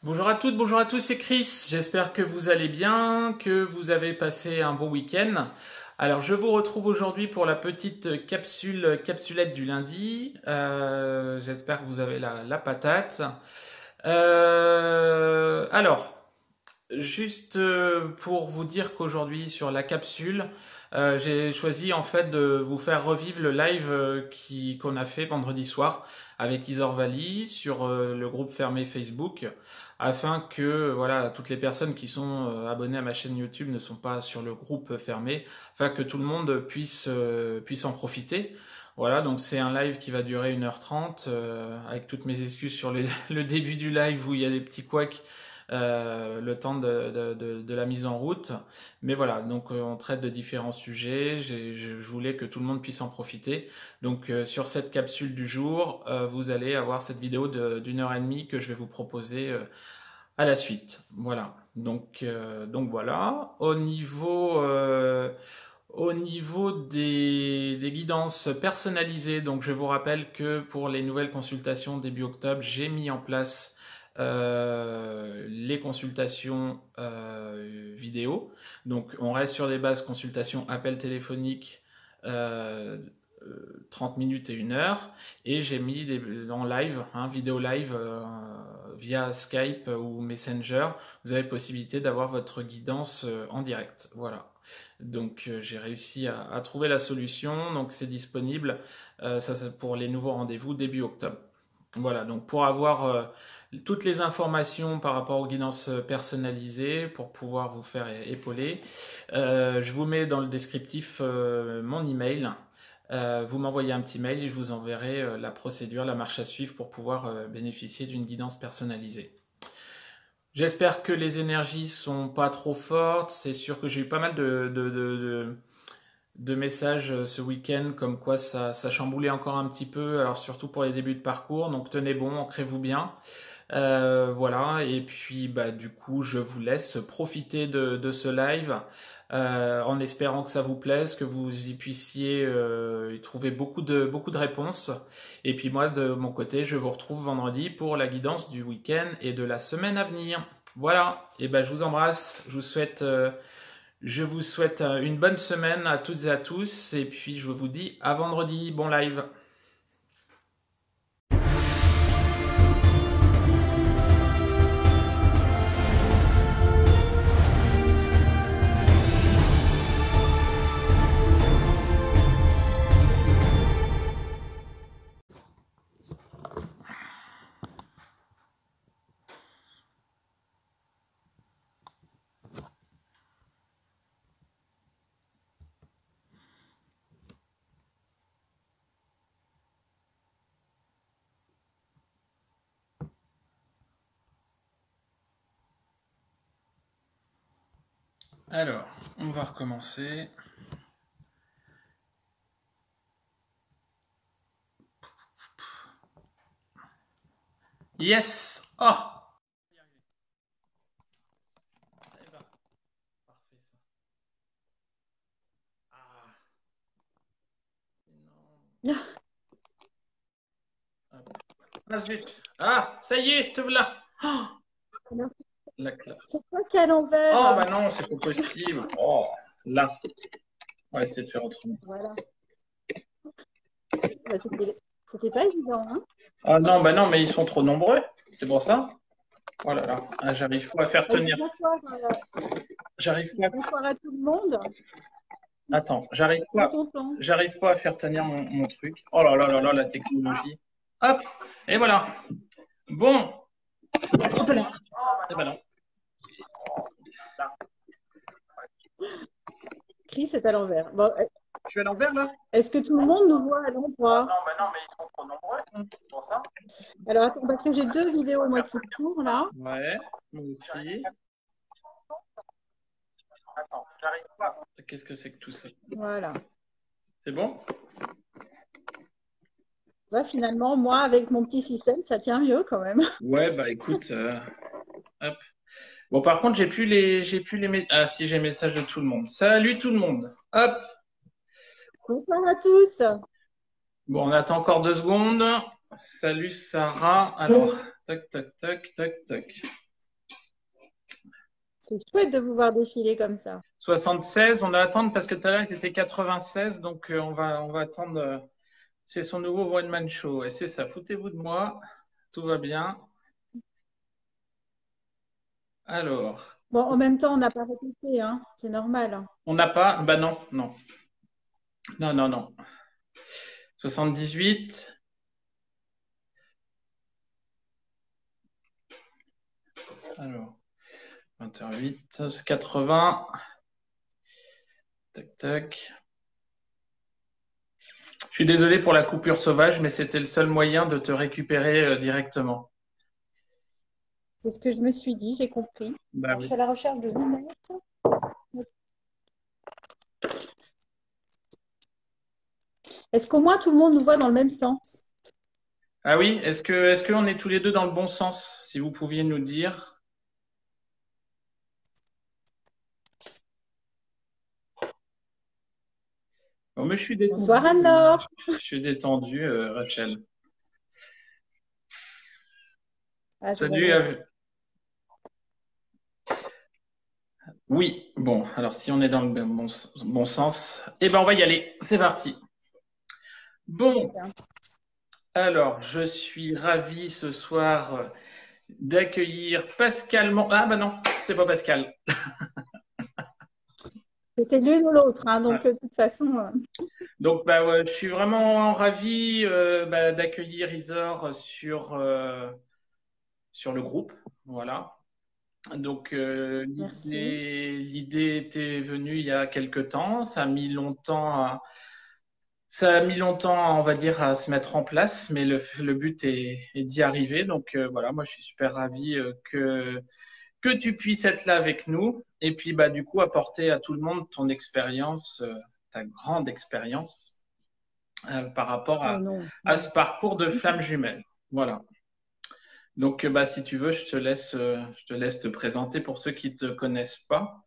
Bonjour à toutes, bonjour à tous, c'est Chris. J'espère que vous allez bien, que vous avez passé un bon week-end. Alors, je vous retrouve aujourd'hui pour la petite capsulette du lundi. J'espère que vous avez la patate. Alors, juste pour vous dire qu'aujourd'hui, sur la capsule, j'ai choisi en fait de vous faire revivre le live qu'on a fait vendredi soir avec Isor Valley sur le groupe fermé Facebook, afin que voilà toutes les personnes qui sont abonnées à ma chaîne YouTube ne sont pas sur le groupe fermé, afin que tout le monde puisse en profiter. Voilà, donc c'est un live qui va durer 1h30, avec toutes mes excuses sur le début du live où il y a des petits couacs, le temps de la mise en route. Mais voilà, donc on traite de différents sujets. Je voulais que tout le monde puisse en profiter. Donc sur cette capsule du jour, vous allez avoir cette vidéo d'1h30 que je vais vous proposer à la suite. Voilà. Donc voilà. Au niveau des guidances personnalisées, donc je vous rappelle que pour les nouvelles consultations début octobre, j'ai mis en place les consultations vidéo. Donc on reste sur des bases consultation appel téléphonique, 30 minutes et 1 heure, et j'ai mis en live, vidéo live via Skype ou Messenger. Vous avez possibilité d'avoir votre guidance en direct. Voilà. Donc j'ai réussi à trouver la solution. Donc c'est disponible, ça c'est pour les nouveaux rendez-vous début octobre. Voilà, donc pour avoir toutes les informations par rapport aux guidances personnalisées, pour pouvoir vous faire épauler, je vous mets dans le descriptif mon email. Vous m'envoyez un petit mail et je vous enverrai la procédure, la marche à suivre pour pouvoir bénéficier d'une guidance personnalisée. J'espère que les énergies sont pas trop fortes. C'est sûr que j'ai eu pas mal de messages ce week-end comme quoi ça chamboulait encore un petit peu, alors surtout pour les débuts de parcours. Donc tenez bon, ancrez-vous bien. Voilà, et puis du coup je vous laisse profiter de ce live, en espérant que ça vous plaise, que vous y puissiez y trouver beaucoup de réponses. Et puis moi de mon côté je vous retrouve vendredi pour la guidance du week-end et de la semaine à venir. Voilà, et je vous embrasse, je vous souhaite une bonne semaine à toutes et à tous, et puis je vous dis à vendredi, bon live. Alors, on va recommencer. Yes! Oh! Eh ben, parfait ça. Ah! Non. Hop. Ah, zut! Ah, ça y est, te voilà! Oh, la classe. C'est quoi qui est à l'envers? Oh, bah non, c'est pas possible. Oh, là. On va essayer de faire autrement. Voilà. C'était pas évident, hein? Ah non, bah non, mais ils sont trop nombreux. C'est pour ça. Oh là là, ah, j'arrive pas à faire tenir. J'arrive pas. Bonsoir à tout le monde. Attends, j'arrive pas à faire tenir mon truc. Oh là là là là, la technologie. Hop, et voilà. Bon. Hop là. Et voilà. Chris est à l'envers. Bon, je suis à l'envers là? Est-ce que tout le monde nous voit à l'endroit? Non, mais ils sont trop nombreux. C'est pour ça. Alors attends, parce que j'ai deux vidéos moi qui tournent là. Ouais, moi aussi. Attends, j'arrive pas. Qu'est-ce que c'est que tout ça? Voilà. C'est bon? Ouais, finalement, moi, avec mon petit système, ça tient mieux quand même. Ouais, écoute, hop. Bon, par contre, j'ai plus les ah si, j'ai message de tout le monde. Salut tout le monde. Hop. Bonsoir à tous. Bon, on attend encore 2 secondes. Salut Sarah. Alors, tac, tac, tac, tac, tac. C'est chouette de vous voir défiler comme ça. 76, on va attendre parce que tout à l'heure, ils étaient 96, donc on va attendre. C'est son nouveau one-man show. Et c'est ça, foutez-vous de moi, tout va bien. Alors, Bon, en même temps, on n'a pas répété, hein. C'est normal, hein. on n'a pas. Bah non, non. Non, non, non. 78. Alors, 28, c'est 80. Tac, tac. Je suis désolé pour la coupure sauvage, mais c'était le seul moyen de te récupérer directement. C'est ce que je me suis dit, j'ai compris. Bah Alors, je oui. fais la recherche de lunettes. Est-ce qu'au moins tout le monde nous voit dans le même sens? Ah oui, est-ce qu'on est tous les deux dans le bon sens, si vous pouviez nous dire? Bon, mais je suis Bonsoir détendu. Anne-Laure. Je suis détendu, Rachel. Ah, je Salut. l'avais. Oui, bon, alors si on est dans le bon sens, eh ben on va y aller. C'est parti. Bon, alors je suis ravi ce soir d'accueillir Pascal. Ah bah non, c'est pas Pascal. C'était l'une ou l'autre, hein, Ouais. donc de toute façon. Donc bah ouais, je suis vraiment ravi d'accueillir Isor sur le groupe. Voilà. Donc Merci. l'idée était venue il y a quelque temps. Ça a mis longtemps, on va dire, à se mettre en place, mais le but est d'y arriver. Donc voilà, moi je suis super ravi que tu puisses être là avec nous et puis bah du coup apporter à tout le monde ton expérience, ta grande expérience par rapport Oh non. à ce parcours de flamme jumelle. Voilà. Donc bah si tu veux, je te laisse te présenter pour ceux qui te connaissent pas.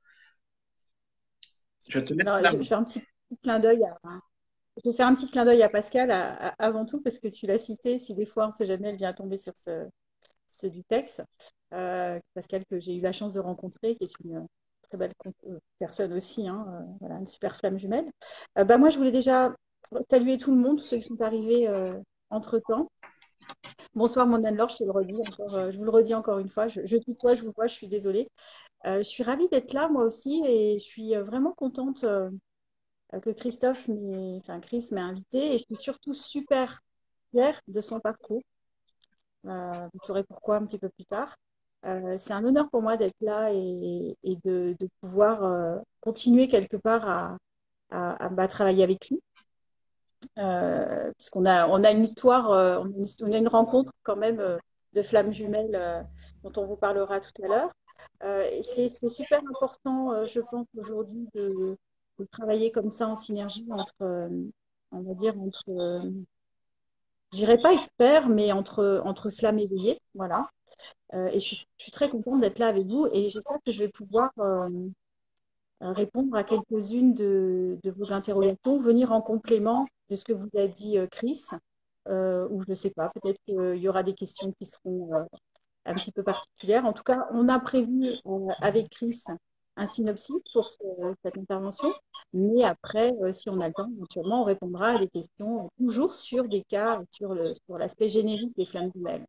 Je te laisse Alors, la je main. fais un petit clin d'œil je vais faire un petit clin d'œil à Pascal avant tout parce que tu l'as cité. Si des fois, on ne sait jamais, elle vient tomber sur ce du texte. Pascal que j'ai eu la chance de rencontrer, qui est une très belle personne aussi, hein, voilà, une super flamme jumelle. Bah, moi, je voulais déjà saluer tout le monde, tous ceux qui sont arrivés entre-temps. Bonsoir, mon Anne-Laure, je vous le redis encore une fois. Je tutoie, je vous vois, je suis désolée. Je suis ravie d'être là, moi aussi, et je suis vraiment contente que Chris m'ait invitée, et je suis surtout super fière de son parcours. Vous saurez pourquoi un petit peu plus tard. C'est un honneur pour moi d'être là et de pouvoir continuer quelque part à travailler avec lui. Puisqu'on a une histoire, on a une rencontre quand même de flammes jumelles dont on vous parlera tout à l'heure. Et c'est super important, je pense, aujourd'hui de travailler comme ça en synergie on va dire, je dirais pas experts, mais entre flammes éveillées. Voilà. Et je suis très contente d'être là avec vous et j'espère que je vais pouvoir répondre à quelques-unes de vos interrogations, venir en complément de ce que vous a dit Chris, ou je ne sais pas, peut-être qu'il y aura des questions qui seront un petit peu particulières. En tout cas, on a prévu avec Chris un synopsis pour cette intervention, mais après, si on a le temps, éventuellement, on répondra à des questions toujours sur des cas, sur l'aspect générique des flammes jumelles.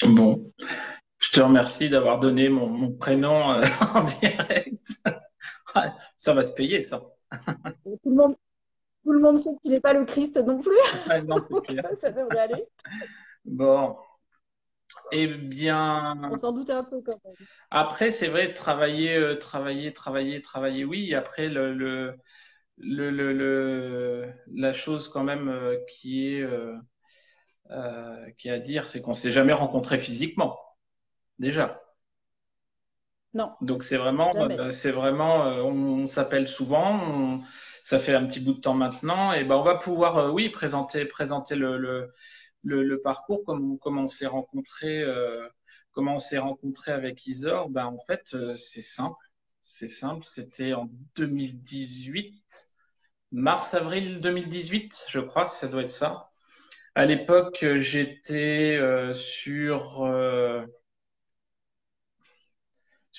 Bon, je te remercie d'avoir donné mon prénom en direct. Ouais, ça va se payer, ça. Et tout le monde sait qu'il n'est pas le Christ non plus, Ouais, non, c'est donc clair. ça devrait aller. Bon, eh bien, On s'en doutait un peu quand même. après, c'est vrai, travailler, oui. Après, la chose quand même qui est à dire, c'est qu'on s'est jamais rencontrés physiquement, déjà. Non, Donc jamais. on s'appelle souvent, ça fait un petit bout de temps maintenant, et ben on va pouvoir, oui, présenter le parcours, comment on s'est rencontré avec Isor. Ben en fait, c'est simple. C'était en 2018, mars-avril 2018, je crois, ça doit être ça. À l'époque, j'étais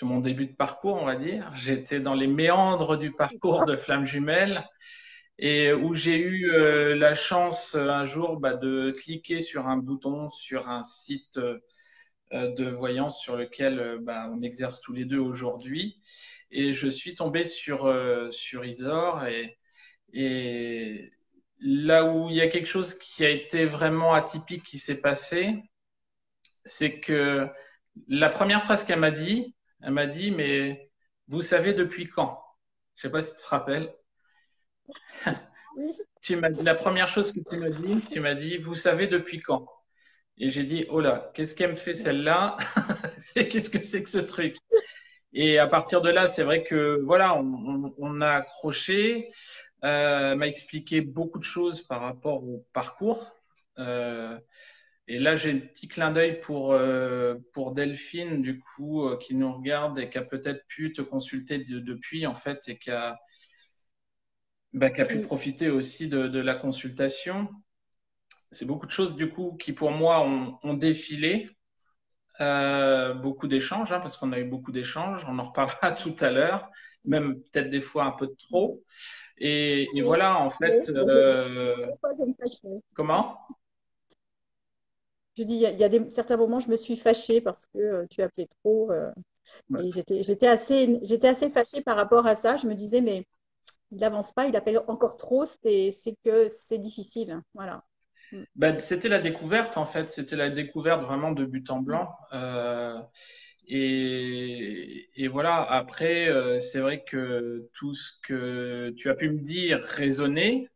sur mon début de parcours, on va dire. J'étais dans les méandres du parcours de Flamme Jumelle et où j'ai eu la chance un jour de cliquer sur un bouton sur un site de voyance sur lequel on exerce tous les deux aujourd'hui. Et je suis tombé sur Isor et là où il y a quelque chose qui a été vraiment atypique qui s'est passé, c'est que la première phrase qu'elle m'a dit, elle m'a dit, mais vous savez depuis quand? Je sais pas si tu te rappelles. Oui. La première chose que tu m'as dit, vous savez depuis quand? Et j'ai dit, oh là, qu'est-ce qu'elle me fait celle-là? Qu'est-ce que c'est que ce truc? Et à partir de là, c'est vrai que voilà, on a accroché. M'a expliqué beaucoup de choses par rapport au parcours. Et là, j'ai un petit clin d'œil pour Delphine, du coup, qui nous regarde et qui a peut-être pu te consulter depuis, en fait, et qui a pu Oui. profiter aussi de la consultation. C'est beaucoup de choses, du coup, qui pour moi ont défilé. Beaucoup d'échanges, hein, parce qu'on a eu beaucoup d'échanges. On en reparlera tout à l'heure, même peut-être des fois un peu de trop. Et Oui. voilà, en fait, Parfois, je me fâchais. comment? Je dis, certains moments, je me suis fâchée parce que tu appelais trop. Ouais. Et j'étais assez fâchée par rapport à ça. Je me disais, mais il n'avance pas, il appelle encore trop, c'est que c'est difficile. Voilà. Mm. C'était la découverte, en fait. C'était la découverte vraiment de but en Mm. blanc. Et voilà, après, c'est vrai que tout ce que tu as pu me dire résonnait.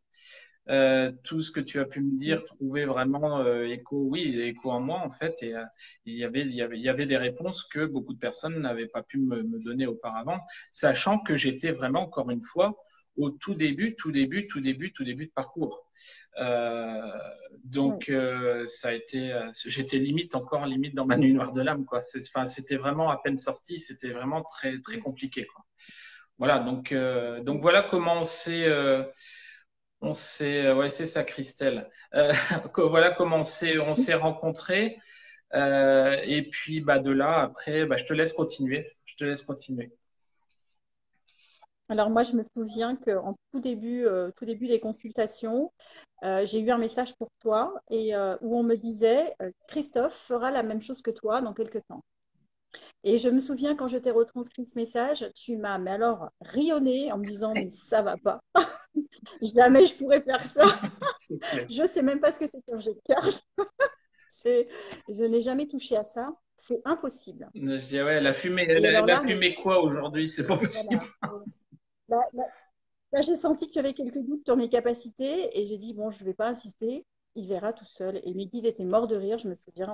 Tout ce que tu as pu me Mm. dire trouvait vraiment écho, oui, écho en moi, en fait. Et il y avait des réponses que beaucoup de personnes n'avaient pas pu me donner auparavant, sachant que j'étais vraiment, encore une fois, au tout début de parcours. Euh, Ouais. ça a été, j'étais limite dans ma nuit noire de l'âme, quoi. Enfin, c'était vraiment à peine sorti, c'était vraiment très, très Mm. compliqué, quoi. Voilà, donc voilà comment ouais, c'est ça, Christelle. Voilà comment on s'est rencontrés. Et puis, de là, après, je te laisse continuer. Je te laisse continuer. Alors moi, je me souviens qu'en tout début des consultations, j'ai eu un message pour toi et où on me disait, Christophe fera la même chose que toi dans quelques temps. Et je me souviens quand je t'ai retranscrit ce message, tu m'as, mais alors, rionné en me disant, mais ça va pas. Jamais je pourrais faire ça. C'est clair. Je sais même pas ce que c'est qu'un jet de cœur. C'est, je n'ai jamais touché à ça. C'est impossible. Je dis, ouais, Et alors la là, mais fumée quoi aujourd'hui? C'est pas possible. voilà. Là, là, là, j'ai senti que tu avais quelques doutes sur mes capacités et j'ai dit, bon, je ne vais pas insister. Il verra tout seul. Et mes guides étaient morts de rire. Je me souviens,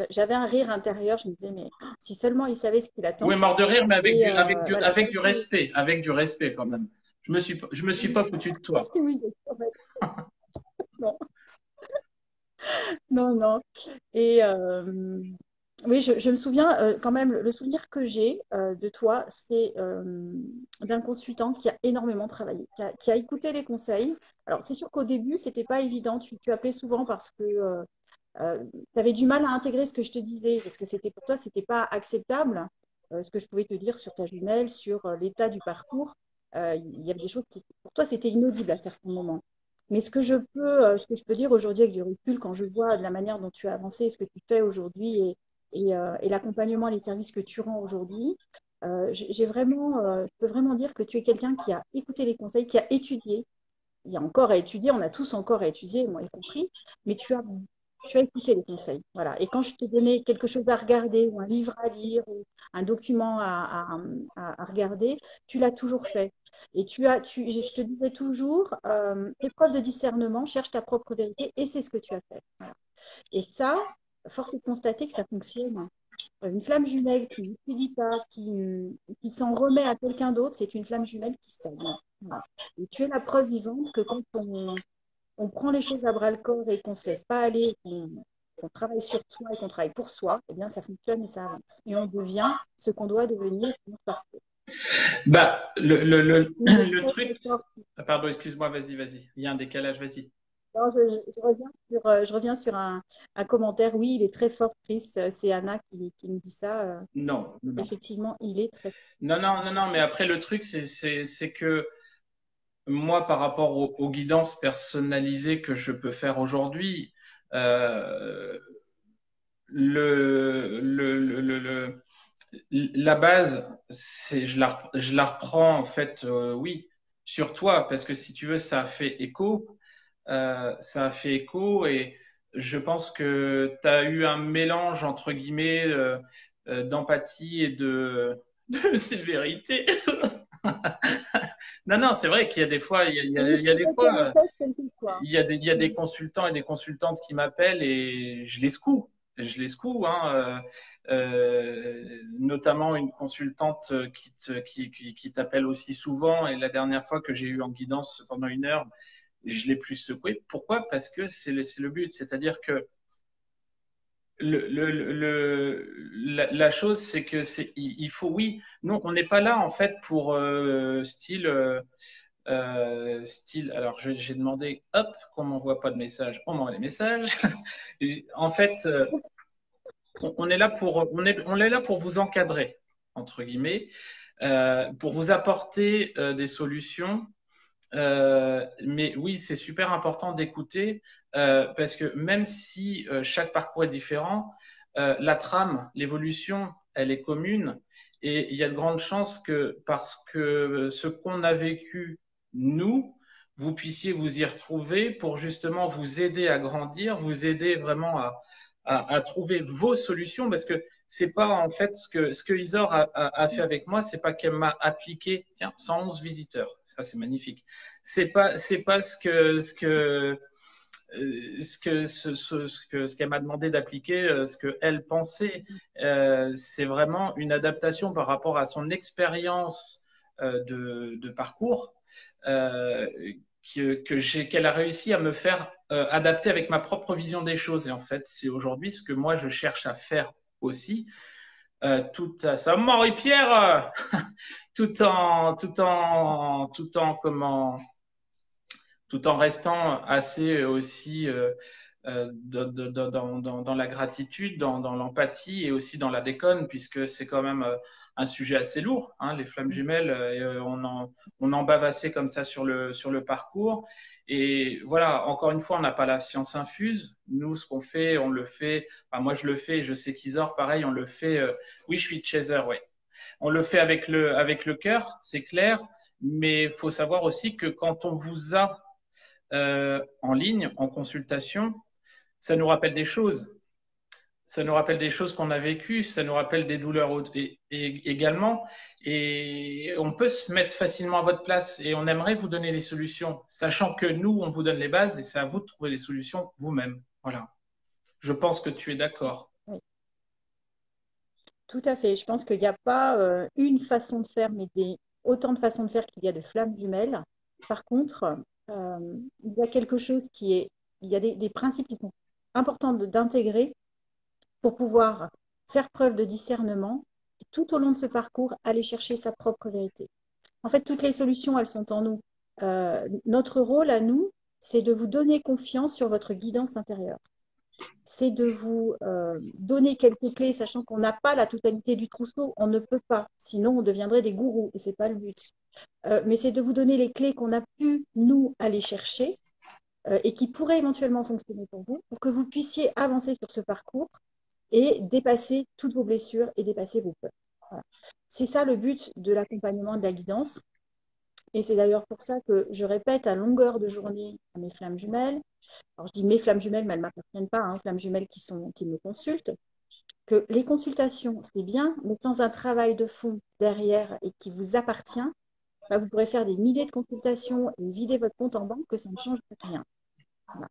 j'avais un rire intérieur. Je me disais, mais si seulement il savait ce qu'il Oui, attend. mort de rire, mais Et voilà, ça a avec du été. respect, avec du respect quand même. Je me suis pas foutu de toi. Oui, en fait, non, non, non. Et oui, je me souviens quand même, le souvenir que j'ai de toi, c'est d'un consultant qui a énormément travaillé, qui a écouté les conseils. Alors, c'est sûr qu'au début, c'était pas évident. Tu appelais souvent parce que tu avais du mal à intégrer ce que je te disais, parce que c'était pour toi, c'était pas acceptable, ce que je pouvais te dire sur ta jumelle, sur l'état du parcours. Il y avait des choses qui, pour toi, c'était inaudible à certains moments. Mais ce que je peux dire aujourd'hui avec du recul, quand je vois de la manière dont tu as avancé, ce que tu fais aujourd'hui et l'accompagnement et les services que tu rends aujourd'hui, je peux vraiment dire que tu es quelqu'un qui a écouté les conseils, qui a étudié. Il y a encore à étudier, on a tous encore à étudier, moi y compris, mais tu as écouté les conseils. Voilà. Et quand je te donnais quelque chose à regarder, ou un livre à lire, ou un document à regarder, tu l'as toujours fait. Et je te disais toujours, fais preuve de discernement, cherche ta propre vérité, et c'est ce que tu as fait. Voilà. Et ça, force est de constater que ça fonctionne. Une flamme jumelle qui n'étudie pas, qui s'en remet à quelqu'un d'autre, c'est une flamme jumelle qui stagne. Voilà. Et tu es la preuve vivante que quand on prend les choses à bras le corps et qu'on ne se laisse pas aller, qu'on travaille sur soi et qu'on travaille pour soi, eh bien ça fonctionne et ça avance. Et on devient ce qu'on doit devenir pour notre parcours. Le Une des le très, truc. très fortes. Ah, pardon, excuse-moi, vas-y, vas-y. Il y a un décalage, vas-y. Non, je reviens sur un commentaire. Oui, il est très fort, Chris. C'est Anna qui me dit ça. Non, non, non. Effectivement, il est très Non, fort. non, non, non, mais après, le truc, c'est que moi, par rapport aux guidances personnalisées que je peux faire aujourd'hui, euh, la base, je la reprends en fait, oui, sur toi, parce que si tu veux, ça a fait écho et je pense que tu as eu un mélange entre guillemets d'empathie et de sévérité. Non, non, c'est vrai qu'il y a des fois, Oui, il y a des je fais fois, le test quelquefois. il y a des consultants et des consultantes qui m'appellent et je les secoue. Je les secoue, hein, notamment une consultante qui t'appelle aussi souvent. Et la dernière fois que j'ai eu en guidance pendant 1 heure, je l'ai plus secoué. Pourquoi? Parce que c'est le but. C'est-à-dire que la chose, c'est que il faut, oui, non, on n'est pas là en fait pour style, alors j'ai demandé, hop, qu'on m'envoie pas de message, on m'envoie des messages. Et en fait, on est là on est là pour vous encadrer, entre guillemets, pour vous apporter des solutions. Mais oui, c'est super important d'écouter parce que même si chaque parcours est différent, la trame, l'évolution, elle est commune et il y a de grandes chances que parce que ce qu'on a vécu, nous, vous puissiez vous y retrouver pour justement vous aider à grandir, vous aider vraiment à trouver vos solutions parce que c'est pas en fait ce que Isor a fait avec moi, c'est pas qu'elle m'a appliqué, tiens, 111 visiteurs, ça c'est magnifique. C'est pas ce qu'elle m'a demandé d'appliquer, ce qu'elle pensait. C'est vraiment une adaptation par rapport à son expérience de parcours euh, qu'elle a réussi à me faire adapter avec ma propre vision des choses. Et en fait, c'est aujourd'hui ce que moi je cherche à faire aussi. Tout à ça, Marie-Pierre, tout en comment tout en restant assez aussi dans la gratitude, dans l'empathie et aussi dans la déconne, puisque c'est quand même un sujet assez lourd, hein, les flammes jumelles, on en bave assez comme ça sur le parcours. Et voilà, encore une fois, on n'a pas la science infuse. Nous, ce qu'on fait, on le fait. Enfin, moi, je le fais. Je sais qu'Isor, pareil, on le fait. Oui, je suis chaser, ouais. On le fait avec le cœur, c'est clair. Mais il faut savoir aussi que quand on vous a en ligne, en consultation, ça nous rappelle des choses. Ça nous rappelle des choses qu'on a vécues, ça nous rappelle des douleurs également. Et on peut se mettre facilement à votre place et on aimerait vous donner les solutions, sachant que nous, on vous donne les bases et c'est à vous de trouver les solutions vous-même. Voilà. Je pense que tu es d'accord. Oui, tout à fait. Je pense qu'il n'y a pas une façon de faire, mais autant de façons de faire qu'il y a de flammes jumelles. Par contre, il y a quelque chose il y a des principes qui sont importants d'intégrer pour pouvoir faire preuve de discernement et tout au long de ce parcours, aller chercher sa propre vérité. En fait, toutes les solutions, elles sont en nous. Notre rôle à nous, c'est de vous donner confiance sur votre guidance intérieure. C'est de vous donner quelques clés, sachant qu'on n'a pas la totalité du trousseau, on ne peut pas, sinon on deviendrait des gourous, et ce n'est pas le but. Mais c'est de vous donner les clés qu'on a pu, nous, aller chercher, et qui pourraient éventuellement fonctionner pour vous, pour que vous puissiez avancer sur ce parcours et dépasser toutes vos blessures et dépasser vos peurs. Voilà. C'est ça le but de l'accompagnement, de la guidance. Et c'est d'ailleurs pour ça que je répète à longueur de journée à mes flammes jumelles, alors je dis mes flammes jumelles, mais elles ne m'appartiennent pas, hein, flammes jumelles qui me consultent, que les consultations, c'est bien, mais sans un travail de fond derrière et qui vous appartient, bah, vous pourrez faire des milliers de consultations et vider votre compte en banque que ça ne change rien. Voilà.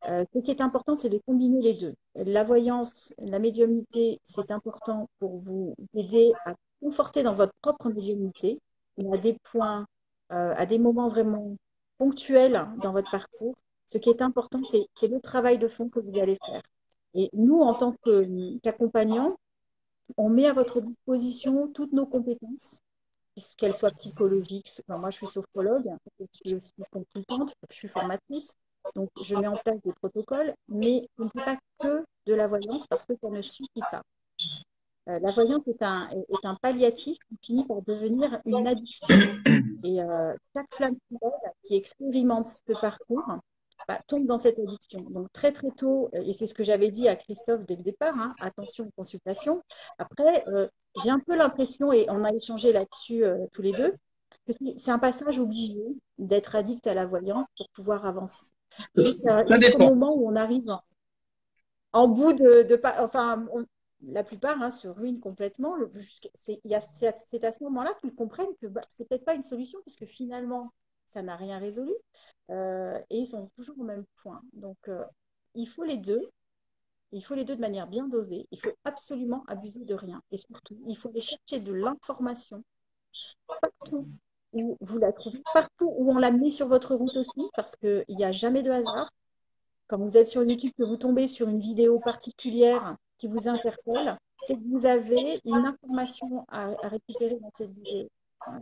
Ce qui est important, c'est de combiner les deux. La voyance, la médiumnité, c'est important pour vous aider à conforter dans votre propre médiumnité et à des points, à des moments vraiment ponctuels dans votre parcours. Ce qui est important, c'est le travail de fond que vous allez faire. Et nous, en tant qu'accompagnants, on met à votre disposition toutes nos compétences, qu'elles soient psychologiques. Enfin, moi, je suis sophrologue, je suis aussi consultante, je suis formatrice. Donc, je mets en place des protocoles, mais je ne fais pas que de la voyance parce que ça ne suffit pas. La voyance est un palliatif qui finit par devenir une addiction. Et chaque flamme fidèle qui expérimente ce parcours bah, tombe dans cette addiction. Donc très très tôt, et c'est ce que j'avais dit à Christophe dès le départ, hein, attention aux consultations. Après, j'ai un peu l'impression, et on a échangé là-dessus tous les deux, que c'est un passage obligé d'être addict à la voyance pour pouvoir avancer. Ça Jusqu'au dépend. moment où on arrive en bout enfin, la plupart hein, se ruinent complètement. C'est à ce moment-là qu'ils comprennent que bah, c'est peut-être pas une solution, puisque finalement, ça n'a rien résolu. Et ils sont toujours au même point. Donc, il faut les deux. Il faut les deux de manière bien dosée. Il faut absolument abuser de rien. Et surtout, il faut aller chercher de l'information partout où vous la trouvez, partout où on la met sur votre route aussi, parce qu'il n'y a jamais de hasard. Quand vous êtes sur YouTube, que vous tombez sur une vidéo particulière qui vous interpelle, c'est que vous avez une information à récupérer dans cette vidéo. Voilà.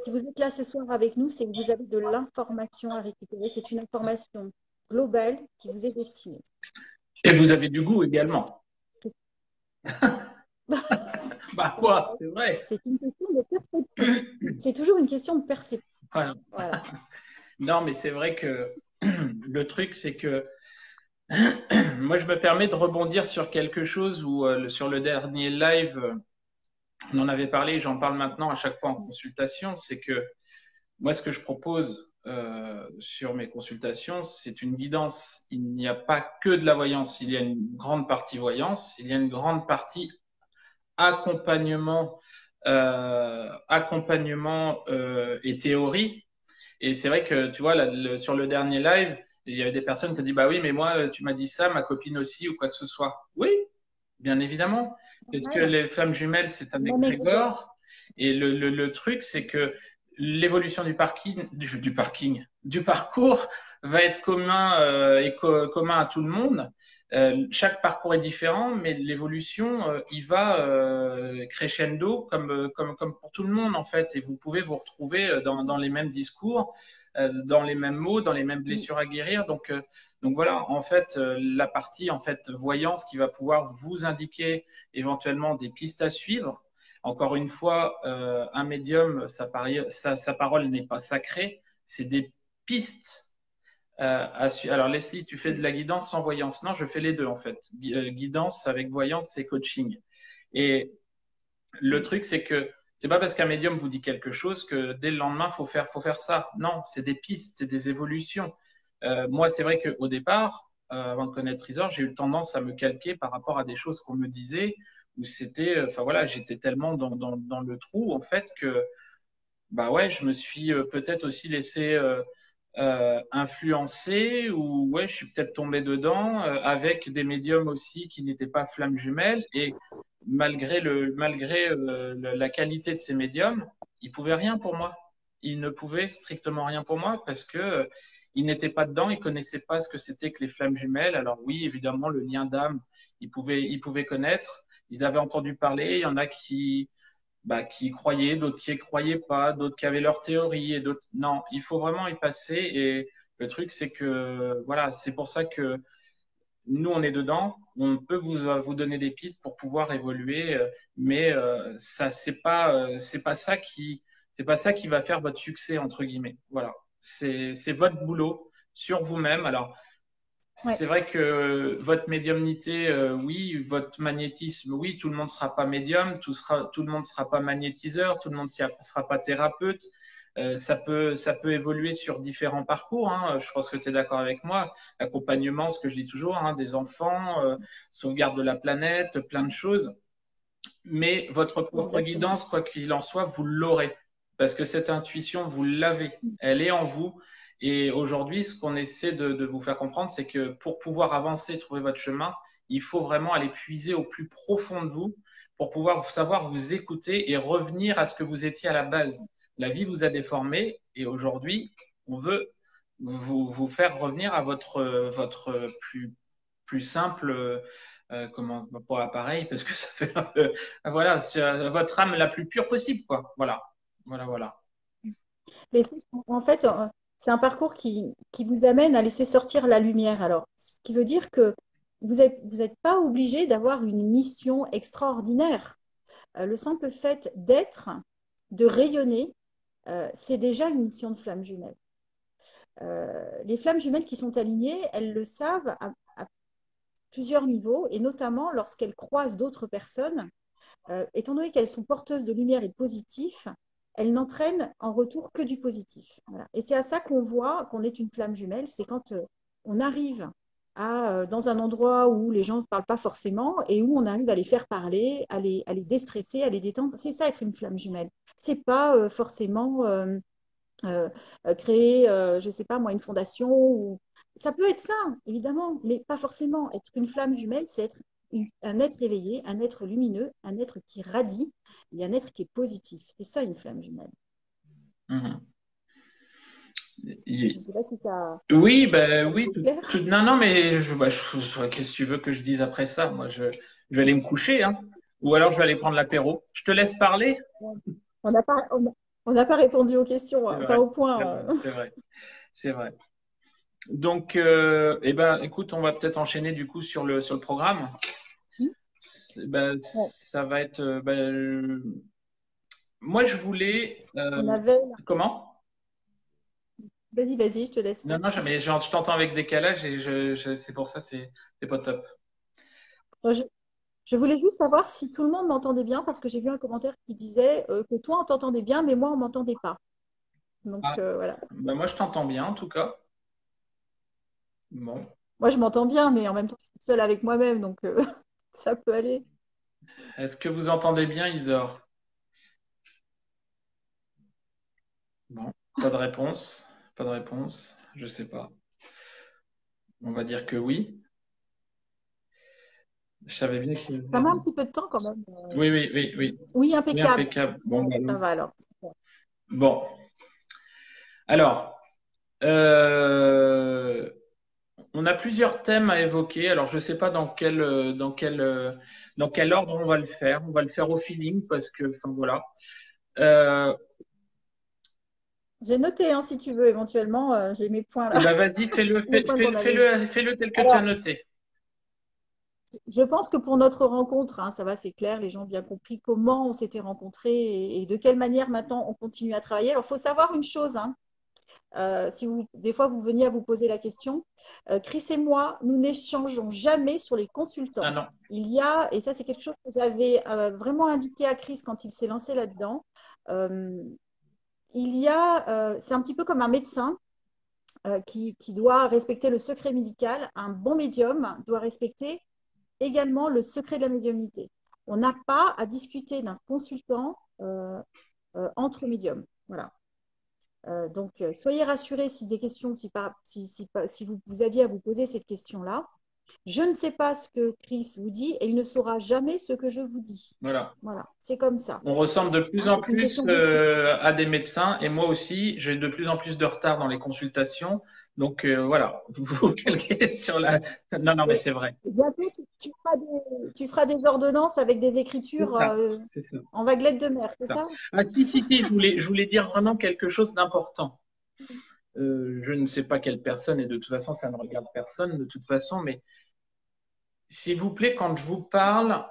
Si vous êtes là ce soir avec nous, c'est que vous avez de l'information à récupérer. C'est une information globale qui vous est destinée. Et vous avez du goût également. Bah quoi, c'est vrai. C'est une question de perception. C'est toujours une question de perception. Voilà. Voilà. Non, mais c'est vrai que le truc, c'est que moi, je me permets de rebondir sur quelque chose où, sur le dernier live, on en avait parlé, j'en parle maintenant à chaque fois en consultation, c'est que moi, ce que je propose sur mes consultations, c'est une guidance. Il n'y a pas que de la voyance, il y a une grande partie voyance, il y a une grande partie accompagnement, et théorie. Et c'est vrai que, tu vois, sur le dernier live, il y avait des personnes qui ont dit, bah oui, mais moi, tu m'as dit ça, ma copine aussi, ou quoi que ce soit. Oui, bien évidemment. Parce que Voilà. les flammes jumelles, c'est un Même égrégore. égrégore. Et le truc, c'est que l'évolution du parcours va être commun commun à tout le monde. Chaque parcours est différent, mais l'évolution, il va crescendo comme pour tout le monde en fait. Et vous pouvez vous retrouver dans les mêmes discours, dans les mêmes mots, dans les mêmes blessures à guérir. Donc voilà, en fait, la partie en fait voyance qui va pouvoir vous indiquer éventuellement des pistes à suivre. Encore une fois, un médium, sa parole n'est pas sacrée, c'est des pistes à suivre. Alors Leslie, tu fais de la guidance sans voyance? Non, je fais les deux en fait. Guidance avec voyance, c'est coaching. Et le truc, c'est que c'est pas parce qu'un médium vous dit quelque chose que dès le lendemain, faut faire ça. Non, c'est des pistes, c'est des évolutions. Moi, c'est vrai qu'au départ, avant de connaître Trésor, j'ai eu tendance à me calquer par rapport à des choses qu'on me disait, où c'était, enfin voilà, j'étais tellement dans le trou, en fait, que, bah ouais, je me suis peut-être aussi laissé influencer, ou ouais, je suis peut-être tombé dedans, avec des médiums aussi qui n'étaient pas flammes jumelles, et malgré la qualité de ces médiums, ils pouvaient rien pour moi. Ils ne pouvaient strictement rien pour moi parce que ils n'étaient pas dedans, ils connaissaient pas ce que c'était que les flammes jumelles. Alors oui, évidemment, le lien d'âme, ils pouvaient connaître. Ils avaient entendu parler. Il y en a qui y croyaient, d'autres qui y croyaient pas, d'autres qui avaient leur théorie et d'autres non. Il faut vraiment y passer. Et le truc, c'est que voilà, c'est pour ça que nous, on est dedans. On peut vous donner des pistes pour pouvoir évoluer, mais ça, c'est pas ça qui va faire votre succès entre guillemets. Voilà, c'est votre boulot sur vous-même. Alors, Ouais. c'est vrai que votre médiumnité, oui, votre magnétisme, oui, tout le monde ne sera pas médium, tout le monde ne sera pas magnétiseur, tout le monde ne sera pas thérapeute. Ça peut évoluer sur différents parcours, hein. Je pense que tu es d'accord avec moi. Accompagnement, ce que je dis toujours, hein, des enfants, sauvegarde de la planète, plein de choses. Mais votre propre Exactement. guidance, quoi qu'il en soit, vous l'aurez. Parce que cette intuition, vous l'avez. Elle est en vous. Et aujourd'hui, ce qu'on essaie de vous faire comprendre, c'est que pour pouvoir avancer, trouver votre chemin, il faut vraiment aller puiser au plus profond de vous pour pouvoir savoir vous écouter et revenir à ce que vous étiez à la base. La vie vous a déformé et aujourd'hui, on veut vous faire revenir à votre plus simple comment pas pareil parce que ça fait un peu voilà votre âme la plus pure possible quoi voilà. Mais en fait, c'est un parcours qui vous amène à laisser sortir la lumière. Alors, ce qui veut dire que vous êtes pas obligé d'avoir une mission extraordinaire. Le simple fait d'être, de rayonner, c'est déjà une mission de flamme jumelle. Les flammes jumelles qui sont alignées, elles le savent à plusieurs niveaux, et notamment lorsqu'elles croisent d'autres personnes, étant donné qu'elles sont porteuses de lumière et de positif, elles n'entraînent en retour que du positif. Voilà. Et c'est à ça qu'on voit qu'on est une flamme jumelle, c'est quand on arrive dans un endroit où les gens ne parlent pas forcément et où on arrive à les faire parler, à les déstresser, à les détendre. C'est ça être une flamme jumelle. C'est pas forcément euh, créer, je ne sais pas moi, une fondation. Ou... Ça peut être ça, évidemment, mais pas forcément. Être une flamme jumelle, c'est être un être éveillé, un être lumineux, un être qui radie et un être qui est positif. C'est ça une flamme jumelle. Mhm. Je ne sais pas si ça Oui, ben oui, c'est clair. non, non, mais qu'est-ce que tu veux que je dise après ça? Moi, je vais aller me coucher, hein. Ou alors je vais aller prendre l'apéro. Je te laisse parler? On n'a pas, on n'a pas répondu aux questions, C'est hein. Enfin vrai, au c'est point. vrai, c'est vrai, c'est vrai. Donc, eh ben, écoute, on va peut-être enchaîner du coup sur le programme. Ben, Ouais. ça va être, moi, je voulais, On avait. comment? Vas-y, vas-y, je te laisse. Non, non, jamais. Je t'entends avec décalage et c'est pour ça, c'est pas top. Je, je voulais juste savoir si tout le monde m'entendait bien parce que j'ai vu un commentaire qui disait que toi on t'entendait bien, mais moi on m'entendait pas. Ah, Donc voilà. ben, moi, je t'entends bien en tout cas. Bon. Moi je m'entends bien, mais en même temps je suis seule avec moi-même, donc ça peut aller. Est-ce que vous entendez bien, Isor? Bon, pas de réponse. Pas de réponse. Je sais pas. On va dire que oui. Je savais bien qu'il y Ça avait. met un petit peu de temps quand même. Oui, oui, oui, oui. Oui, Oui, impeccable. impeccable. Bon, Ouais, bah, ça va alors. bon. Alors, euh, on a plusieurs thèmes à évoquer. Alors, je ne sais pas dans quel ordre on va le faire. On va le faire au feeling parce que, enfin voilà. Euh, J'ai noté, hein, si tu veux, éventuellement, j'ai mes points là. et ben vas-y, J'ai mes points qu'on avait. fais-le tel que tu as Alors, noté. je pense que pour notre rencontre, hein, ça va, c'est clair, les gens ont bien compris comment on s'était rencontrés et de quelle manière maintenant on continue à travailler. Alors, il faut savoir une chose, hein, si vous, des fois vous veniez à vous poser la question, Chris et moi, nous n'échangeons jamais sur les Ah consultants. non. Il y a, et ça c'est quelque chose que j'avais vraiment indiqué à Chris quand il s'est lancé là-dedans, euh, c'est un petit peu comme un médecin qui doit respecter le secret médical. Un bon médium doit respecter également le secret de la médiumnité. On n'a pas à discuter d'un consultant entre médiums. Voilà. Donc, soyez rassurés si des questions, si vous aviez à vous poser cette question-là. Je ne sais pas ce que Chris vous dit et il ne saura jamais ce que je vous dis. Voilà. Voilà, c'est comme ça. On ressemble de plus Hein, en c'est une plus question d'éthique. à des médecins et moi aussi, j'ai de plus en plus de retard dans les consultations. Donc voilà, vous calquez sur la. Non, non, mais Et c'est vrai. bientôt, tu feras des ordonnances avec des C'est écritures ça. C'est ça. en vaguelettes de mer, c'est C'est ça. ça? Ah, si, je voulais dire vraiment quelque chose d'important. Je ne sais pas quelle personne et de toute façon, ça ne regarde personne de toute façon, mais s'il vous plaît, quand je vous parle,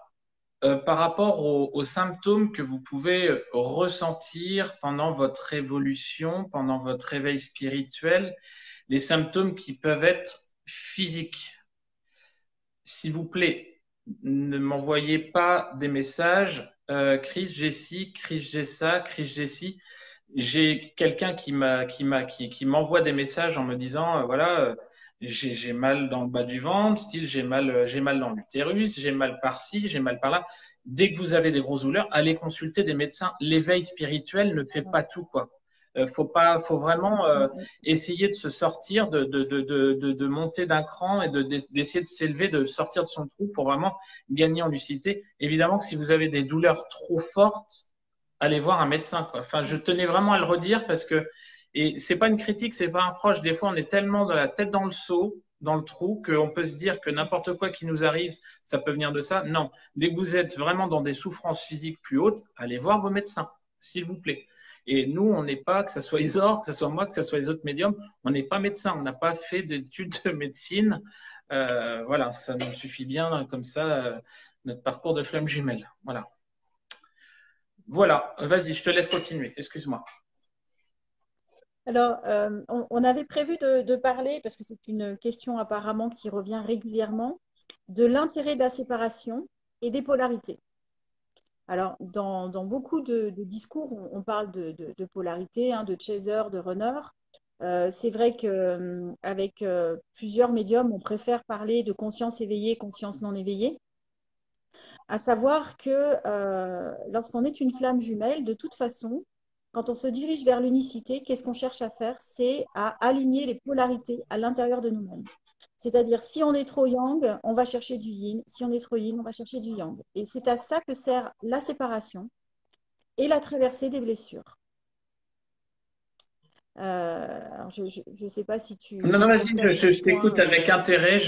par rapport aux symptômes que vous pouvez ressentir pendant votre évolution, pendant votre réveil spirituel, les symptômes qui peuvent être physiques. S'il vous plaît, ne m'envoyez pas des messages. Chris, j'ai ci, Chris, j'ai ça, Chris, j'ai ci. J'ai quelqu'un qui m'envoie des messages en me disant, voilà, j'ai mal dans le bas du ventre, style j'ai mal dans l'utérus, j'ai mal par-ci, j'ai mal par-là. Dès que vous avez des grosses douleurs, allez consulter des médecins. L'éveil spirituel ne fait pas tout, quoi. Faut vraiment essayer de se sortir, de monter d'un cran et d'essayer de s'élever, de sortir de son trou pour vraiment gagner en lucidité. Évidemment que si vous avez des douleurs trop fortes, allez voir un médecin, quoi. Enfin, je tenais vraiment à le redire parce que, et c'est pas une critique, c'est pas un reproche. Des fois, on est tellement dans la tête dans le seau, dans le trou, qu'on peut se dire que n'importe quoi qui nous arrive, ça peut venir de ça. Non. Dès que vous êtes vraiment dans des souffrances physiques plus hautes, allez voir vos médecins, s'il vous plaît. Et nous, on n'est pas, que ce soit Isor, que ce soit moi, que ce soit les autres médiums, on n'est pas médecin, on n'a pas fait d'études de médecine. Voilà, ça nous suffit bien comme ça, notre parcours de flamme jumelle. Voilà. Voilà, vas-y, je te laisse continuer, excuse-moi. Alors, on avait prévu de parler, parce que c'est une question apparemment qui revient régulièrement, de l'intérêt de la séparation et des polarités. Alors, dans beaucoup de discours, on parle de polarité, hein, de chaser, de runner. C'est vrai qu'avec plusieurs médiums, on préfère parler de conscience éveillée, conscience non éveillée. À savoir que lorsqu'on est une flamme jumelle, de toute façon, quand on se dirige vers l'unicité, qu'est-ce qu'on cherche à faire? C'est à aligner les polarités à l'intérieur de nous-mêmes. C'est-à-dire, si on est trop yang, on va chercher du yin. Si on est trop yin, on va chercher du yang. Et c'est à ça que sert la séparation et la traversée des blessures. Alors je ne sais pas si tu Non, non, vas-y, partages ce je t'écoute point. avec intérêt.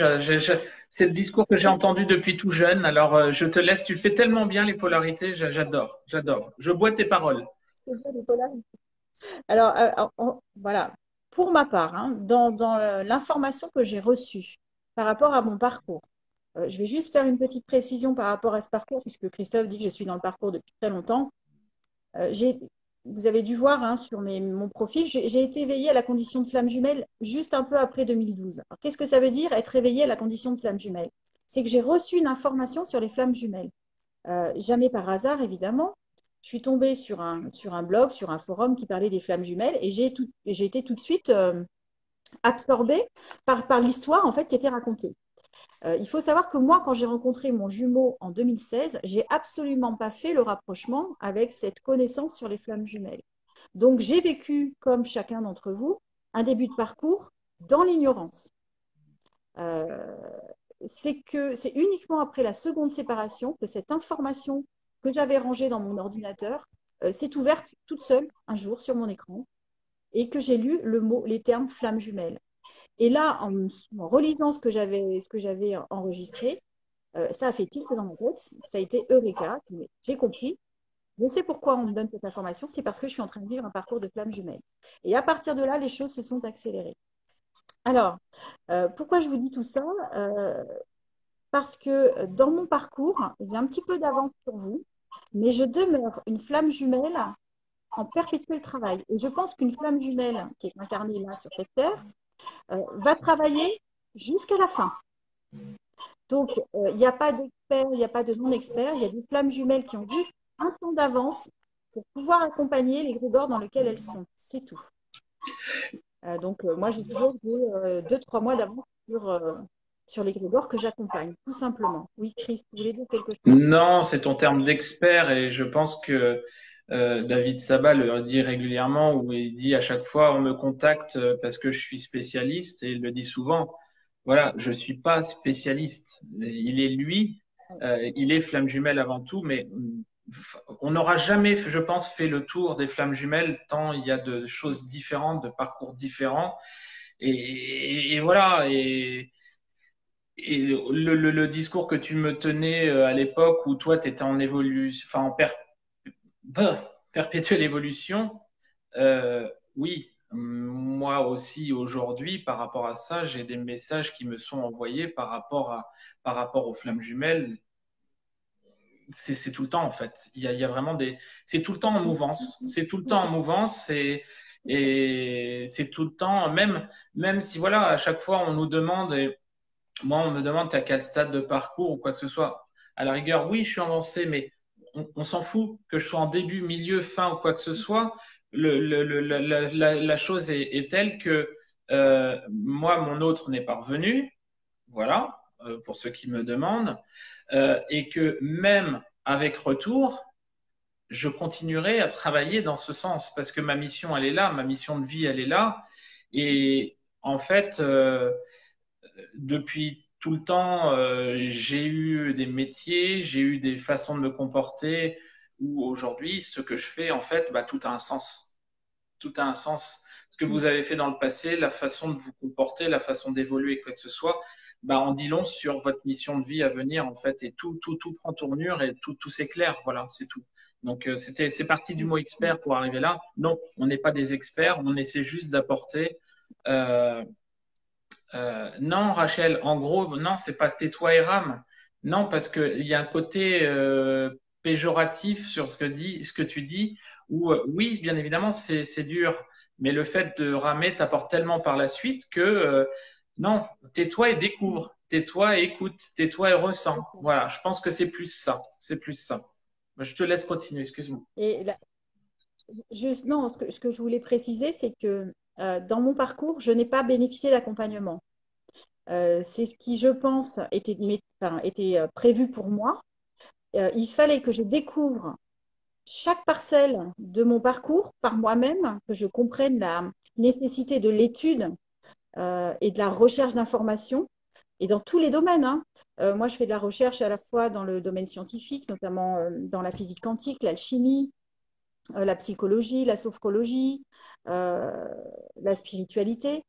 C'est le discours que j'ai entendu depuis tout jeune. Alors, je te laisse, tu le fais tellement bien, les polarités, j'adore, j'adore. Je bois tes paroles. Alors, voilà, pour ma part, hein, dans l'information que j'ai reçue par rapport à mon parcours, je vais juste faire une petite précision par rapport à ce parcours, puisque Christophe dit que je suis dans le parcours depuis très longtemps. Euh, j'ai- Vous avez dû voir, hein, sur mon profil, j'ai été éveillée à la condition de flamme jumelle juste un peu après 2012. Alors, qu'est-ce que ça veut dire être éveillée à la condition de flamme jumelle? C'est que j'ai reçu une information sur les flammes jumelles. Jamais par hasard, évidemment. Je suis tombée sur un blog, sur un forum qui parlait des flammes jumelles et j'ai été tout de suite absorbée par l'histoire en fait qui était racontée. Il faut savoir que moi, quand j'ai rencontré mon jumeau en 2016, j'ai absolument pas fait le rapprochement avec cette connaissance sur les flammes jumelles. Donc, j'ai vécu, comme chacun d'entre vous, un début de parcours dans l'ignorance. Euh, c'est uniquement après la seconde séparation que cette information que j'avais rangée dans mon ordinateur s'est ouverte toute seule un jour sur mon écran et que j'ai lu les termes flammes jumelles. Et là, en relisant ce que j'avais enregistré, ça a fait tilt dans ma tête. Ça a été Eureka. J'ai compris. Je sais pourquoi on me donne cette information. C'est parce que je suis en train de vivre un parcours de flammes jumelles. Et à partir de là, les choses se sont accélérées. Alors, pourquoi je vous dis tout ça? Parce que dans mon parcours, j'ai un petit peu d'avance sur vous, mais je demeure une flamme jumelle en perpétuel travail. Et je pense qu'une flamme jumelle qui est incarnée là sur cette terre va travailler jusqu'à la fin. Donc, il n'y a pas d'experts, il n'y a pas de non-experts, il y a des flammes jumelles qui ont juste un temps d'avance pour pouvoir accompagner les grégores dans lesquels elles sont. C'est tout. Donc, moi, j'ai toujours 2-3 mois d'avance sur les grégores que j'accompagne, tout simplement. Oui, Chris, tu voulais dire quelque chose? Non, c'est ton terme d'expert et je pense que David Sabat le dit régulièrement où il dit à chaque fois on me contacte parce que je suis spécialiste et il le dit souvent. Voilà, je suis pas spécialiste. Il est lui, il est flamme jumelle avant tout, mais on n'aura jamais, je pense, fait le tour des flammes jumelles tant il y a de choses différentes, de parcours différents. Et voilà. Et le discours que tu me tenais à l'époque où toi, tu étais en évolution, enfin perpétuelle évolution, oui, moi aussi aujourd'hui, par rapport à ça, j'ai des messages qui me sont envoyés par rapport aux flammes jumelles. C'est tout le temps en fait. Il y a vraiment c'est tout le temps en mouvance. C'est tout le temps en mouvance et c'est tout le temps, même si voilà, à chaque fois on nous demande, et moi on me demande à quel stade de parcours ou quoi que ce soit. À la rigueur, oui, je suis avancé, mais on s'en fout que je sois en début, milieu, fin ou quoi que ce soit. La chose est telle que moi, mon autre n'est pas revenu, voilà, pour ceux qui me demandent, et que même avec retour, je continuerai à travailler dans ce sens parce que ma mission, elle est là, ma mission de vie, elle est là. Et en fait, depuis tout le temps, j'ai eu des métiers, j'ai eu des façons de me comporter où aujourd'hui, ce que je fais, en fait, bah, tout a un sens. Tout a un sens. Ce que vous avez fait dans le passé, la façon de vous comporter, la façon d'évoluer, quoi que ce soit, bah, en dit long sur votre mission de vie à venir, en fait, et tout prend tournure et tout s'éclaire. Voilà, c'est tout. Donc, c'est parti du mot expert pour arriver là. Non, on n'est pas des experts, on essaie juste d'apporter. euh, non, Rachel, en gros, non, c'est pas tais-toi et rame. Non, parce qu'il y a un côté péjoratif sur ce que tu dis, où oui, bien évidemment, c'est dur, mais le fait de ramer t'apporte tellement par la suite que non, tais-toi et découvre, tais-toi et écoute, tais-toi et ressens. Voilà, je pense que c'est plus ça, c'est plus ça. Je te laisse continuer, excuse-moi. Et là, juste, non, ce que je voulais préciser, c'est que dans mon parcours, je n'ai pas bénéficié d'accompagnement. C'est ce qui, je pense, était prévu pour moi. Il fallait que je découvre chaque parcelle de mon parcours par moi-même, que je comprenne la nécessité de l'étude et de la recherche d'informations, et dans tous les domaines, hein. Moi, je fais de la recherche à la fois dans le domaine scientifique, notamment dans la physique quantique, l'alchimie, la psychologie, la sophrologie, euh, la spiritualité.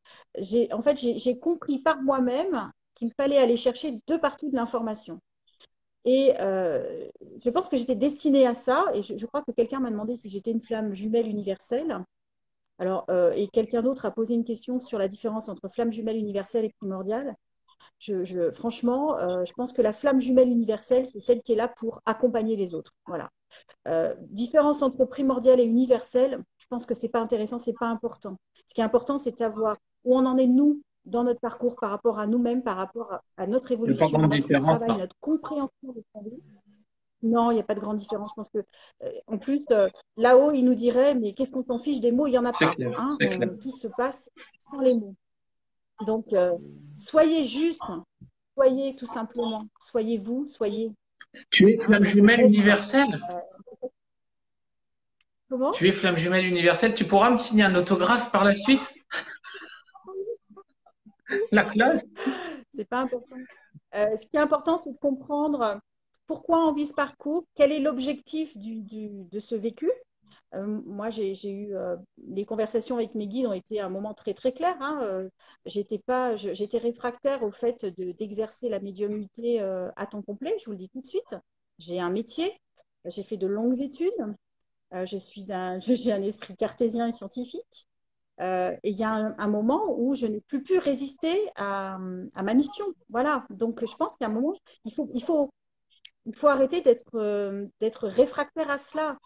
En fait, j'ai compris par moi-même qu'il fallait aller chercher de partout de l'information. Et je pense que j'étais destinée à ça, et je crois que quelqu'un m'a demandé si j'étais une flamme jumelle universelle. Alors, et quelqu'un d'autre a posé une question sur la différence entre flamme jumelle universelle et primordiale. Franchement, je pense que la flamme jumelle universelle, c'est celle qui est là pour accompagner les autres. Voilà. Différence entre primordial et universel, je pense que c'est pas intéressant, c'est pas important. Ce qui est important, c'est de savoir où on en est nous dans notre parcours par rapport à nous-mêmes, par rapport à notre Il n'y a pas évolution, grande notre différence. travail, notre compréhension de sa vie. Non, il n'y a pas de grande différence. Je pense que, en plus, là-haut, il nous dirait, mais qu'est-ce qu'on s'en fiche des mots? Il n'y en a C'est pas. clair, Hein, c'est clair. tout se passe sans les mots. Donc, soyez juste, soyez tout simplement, soyez vous, soyez. Tu es Hein, flamme et c'est jumelle vrai que, universelle? comment? Tu es flamme jumelle universelle. Tu pourras me signer un autographe par la suite? La classe? C'est pas important. Ce qui est important, c'est de comprendre pourquoi on vit ce parcours, quel est l'objectif de ce vécu. Moi, j'ai eu les conversations avec mes guides ont été un moment très très clair. Hein. J'étais réfractaire au fait d'exercer la médiumnité à temps complet. Je vous le dis tout de suite. J'ai un métier, j'ai fait de longues études, j'ai un esprit cartésien et scientifique. Et il y a un moment où je n'ai plus pu résister à ma mission. Voilà. Donc, je pense qu'à un moment, il faut, il faut, il faut arrêter d'être réfractaire à cela.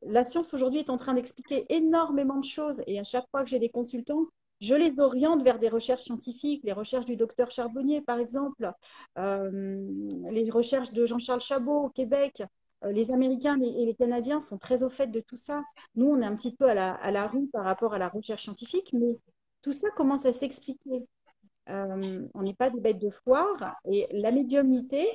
La science aujourd'hui est en train d'expliquer énormément de choses et à chaque fois que j'ai des consultants, je les oriente vers des recherches scientifiques, les recherches du docteur Charbonnier par exemple, les recherches de Jean-Charles Chabot au Québec. Les Américains et les Canadiens sont très au fait de tout ça. Nous, on est un petit peu à la rue par rapport à la recherche scientifique, mais tout ça commence à s'expliquer. On n'est pas des bêtes de foire et la médiumnité,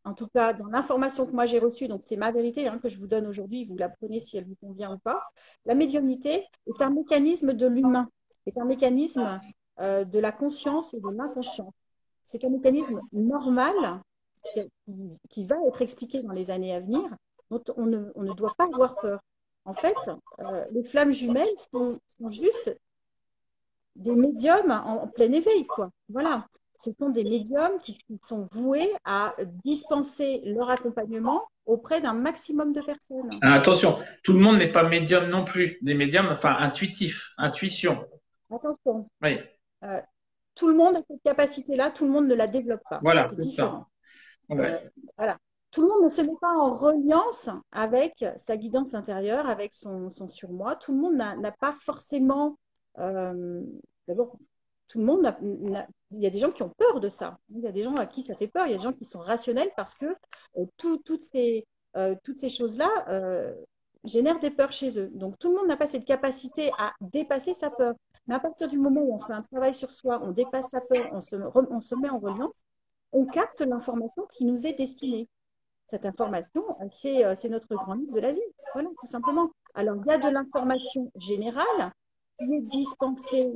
en tout cas, dans l'information que moi j'ai reçue, donc c'est ma vérité hein, que je vous donne aujourd'hui, vous la prenez si elle vous convient ou pas. La médiumnité est un mécanisme de l'humain, est un mécanisme de la conscience et de l'inconscient. C'est un mécanisme normal qui, qui va être expliqué dans les années à venir, dont on ne doit pas avoir peur. En fait, les flammes jumelles sont juste des médiums en plein éveil, quoi. Voilà. Ce sont des médiums qui sont voués à dispenser leur accompagnement auprès d'un maximum de personnes. Ah, attention, tout le monde n'est pas médium non plus. Des médiums, enfin, intuitifs, intuition. Attention, Oui, euh, tout le monde a cette capacité-là, tout le monde ne la développe pas. voilà, C'est c'est ça. différent. Ouais. Voilà. Tout le monde ne se met pas en reliance avec sa guidance intérieure, avec son surmoi. Tout le monde n'a pas forcément. D'abord, tout le monde il y a des gens qui ont peur de ça. Il y a des gens à qui ça fait peur. Il y a des gens qui sont rationnels parce que toutes ces choses-là génèrent des peurs chez eux. Donc, tout le monde n'a pas cette capacité à dépasser sa peur. Mais à partir du moment où on fait un travail sur soi, on dépasse sa peur, on se met en reliance, on capte l'information qui nous est destinée. Cette information, c'est notre grand livre de la vie. Voilà, tout simplement. Alors, il y a de l'information générale qui est dispensée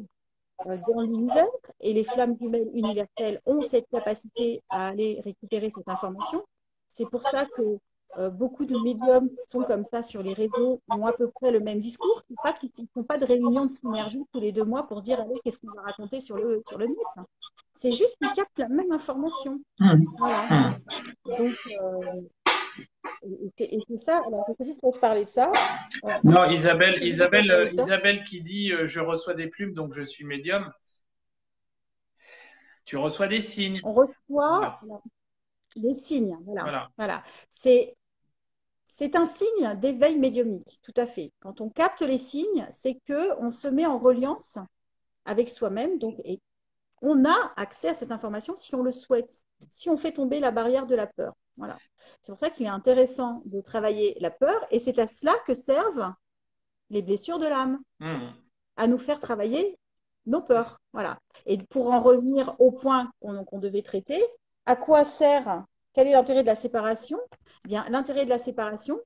dans l'univers et les flammes jumelles universelles ont cette capacité à aller récupérer cette information. C'est pour ça que beaucoup de médiums qui sont comme ça sur les réseaux ont à peu près le même discours. C'est pas qu'ils ne font pas de réunion de synergie tous les 2 mois pour dire allez, qu'est-ce qu'on va raconter sur le net. C'est juste qu'ils captent la même information. Hum, Voilà. hum. Donc, Et c'est ça, alors je juste pour parler de ça, Non, je te dis pour parler de ça, Isabelle qui dit je reçois des plumes, donc je suis médium. Tu reçois des signes. on reçoit Voilà. les signes, voilà. Voilà. Voilà. C'est un signe d'éveil médiumnique, tout à fait. Quand on capte les signes, c'est que on se met en reliance avec soi-même, donc, et on a accès à cette information si on le souhaite, si on fait tomber la barrière de la peur. Voilà. C'est pour ça qu'il est intéressant de travailler la peur, et c'est à cela que servent les blessures de l'âme, Hmm. à nous faire travailler nos peurs. Voilà. Et pour en revenir au point qu'on devait traiter, à quoi sert, quel est l'intérêt de la séparation? Eh bien, l'intérêt de la séparation,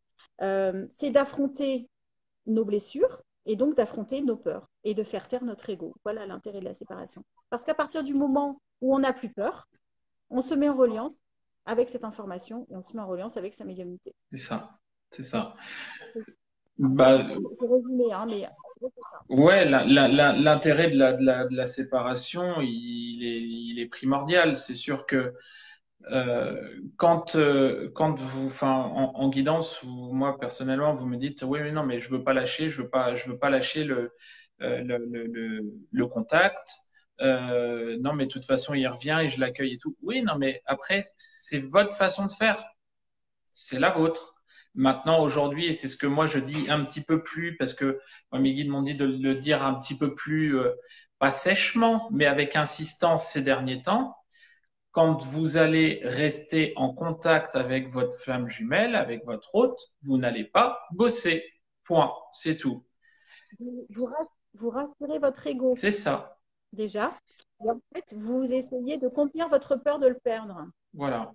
c'est d'affronter nos blessures et donc d'affronter nos peurs et de faire taire notre ego. Voilà l'intérêt de la séparation. Parce qu'à partir du moment où on n'a plus peur, on se met en reliance avec cette information et on se met en reliance avec sa médiumnité. C'est ça. C'est ça. Bah, C'est résumé, hein, mais ouais, l'intérêt de la séparation, il est primordial. C'est sûr que quand vous, enfin, en guidance, moi personnellement, vous me dites, oui, mais non, mais je veux pas lâcher, je veux pas lâcher le contact. Non, mais de toute façon, il revient et je l'accueille et tout. Oui, non, mais après, c'est votre façon de faire, c'est la vôtre. Maintenant, aujourd'hui, et c'est ce que moi je dis un petit peu plus, parce que moi, mes guides m'ont dit de le dire un petit peu plus, pas sèchement, mais avec insistance ces derniers temps. Quand vous allez rester en contact avec votre flamme jumelle, avec votre hôte, vous n'allez pas bosser. Point. C'est tout. vous, vous rassurez votre ego C'est ça. déjà. Et en fait, vous essayez de contenir votre peur de le perdre. Voilà.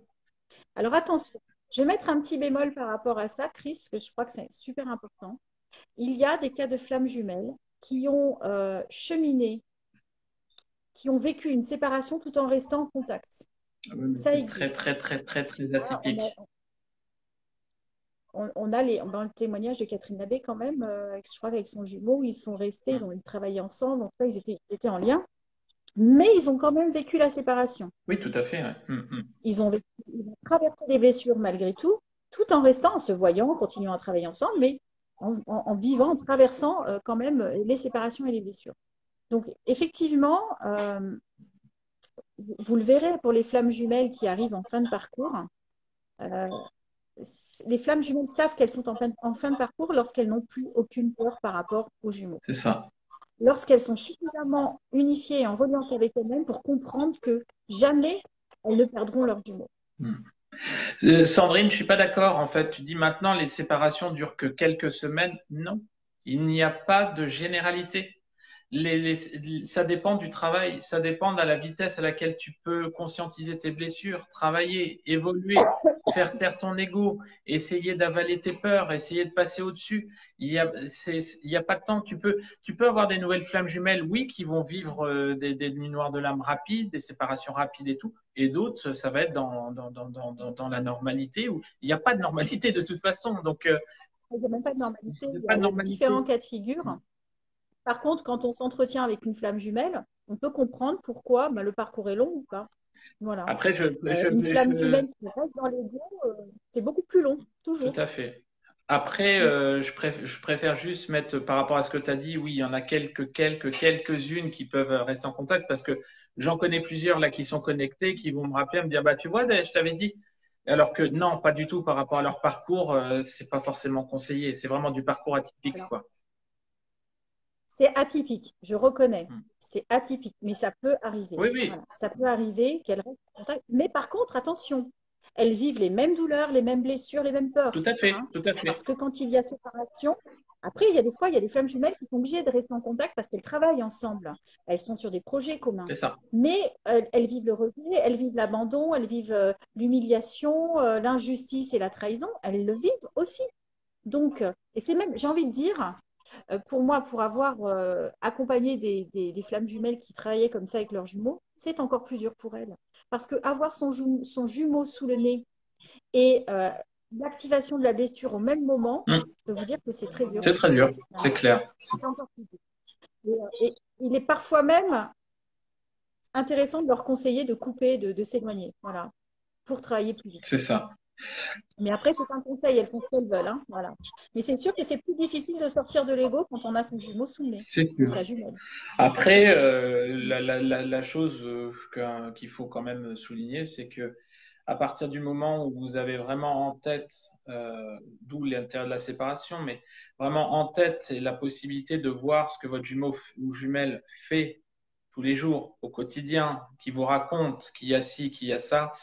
Alors attention, je vais mettre un petit bémol par rapport à ça, Chris, parce que je crois que c'est super important. Il y a des cas de flammes jumelles qui ont cheminé, qui ont vécu une séparation tout en restant en contact. Ça C'est très, existe. très, très, très, très Là, atypique. on a dans le témoignage de Catherine Labbé quand même, je crois qu'avec son jumeau, ils sont restés, ils ont travaillé ensemble, en fait, ils étaient en lien, mais ils ont quand même vécu la séparation. Oui, tout à fait. Ouais. Ils ont traversé les blessures malgré tout en restant, en se voyant, en continuant à travailler ensemble, mais en vivant, en traversant quand même les séparations et les blessures. Donc, effectivement, vous le verrez pour les flammes jumelles qui arrivent en fin de parcours. euh, les flammes jumelles savent qu'elles sont en fin de parcours lorsqu'elles n'ont plus aucune peur par rapport aux jumeaux. C'est ça. Lorsqu'elles sont suffisamment unifiées et en reliance avec elles-mêmes pour comprendre que jamais elles ne perdront leurs jumeaux. Mm. Sandrine, je suis pas d'accord. En fait, tu dis maintenant les séparations durent que quelques semaines. Non, il n'y a pas de généralité. Ça dépend du travail, ça dépend de la vitesse à laquelle tu peux conscientiser tes blessures, travailler, évoluer, faire taire ton ego, essayer d'avaler tes peurs, essayer de passer au-dessus. Il y a pas de temps. Tu peux avoir des nouvelles flammes jumelles, oui, qui vont vivre des nuits noires de l'âme rapides, des séparations rapides et tout. Et d'autres, ça va être dans la normalité où il n'y a pas de normalité de toute façon. Donc, Il n'y a même pas de normalité, il n'y a il pas de y a normalité. différents cas de figure. Par contre, quand on s'entretient avec une flamme jumelle, on peut comprendre pourquoi le parcours est long ou pas. Voilà. Après, Une flamme jumelle qui reste dans l'ego, c'est beaucoup plus long, tout toujours. à fait. Après, Mm. je préfère juste mettre par rapport à ce que tu as dit, oui, il y en a quelques-unes qui peuvent rester en contact parce que j'en connais plusieurs là qui sont connectés, qui vont me rappeler, me dire, bah, tu vois, je t'avais dit. Alors que non, pas du tout par rapport à leur parcours, c'est pas forcément conseillé. C'est vraiment du parcours atypique, Alors, quoi. c'est atypique, je reconnais. Mm. C'est atypique, mais ça peut arriver. Oui, oui, Voilà. Ça peut arriver qu'elles restent en contact. Mais par contre, attention, elles vivent les mêmes douleurs, les mêmes blessures, les mêmes tout peurs. à fait, Hein. tout à fait. Parce que quand il y a séparation, après, il y a des fois, il y a des flammes jumelles qui sont obligées de rester en contact parce qu'elles travaillent ensemble. Elles sont sur des projets communs. C'est ça. Mais elles vivent le rejet, elles vivent l'abandon, elles vivent l'humiliation, l'injustice et la trahison. Elles le vivent aussi. Donc, et c'est même, j'ai envie de dire, pour moi, pour avoir accompagné des flammes jumelles qui travaillaient comme ça avec leurs jumeaux, c'est encore plus dur pour elles. Parce que avoir son jumeau sous le nez et l'activation de la blessure au même moment, Mm. je peux vous dire que c'est très dur. C'est très dur, c'est Voilà. clair. C'est encore plus dur. Et il est parfois même intéressant de leur conseiller de couper, de s'éloigner, voilà, pour travailler plus C'est vite. ça. Mais après, c'est un conseil, elles font ce qu'elles veulent, hein, voilà. Mais c'est sûr que c'est plus difficile de sortir de l'ego quand on a son jumeau sous le nez, C'est ou sûr. sa jumelle. Après, Mm. la chose qu'il faut quand même souligner, c'est que à partir du moment où vous avez vraiment en tête, d'où l'intérêt de la séparation, mais vraiment en tête et la possibilité de voir ce que votre jumeau ou jumelle fait tous les jours, au quotidien, qui vous raconte qu'il y a ci, qu'il y a ça,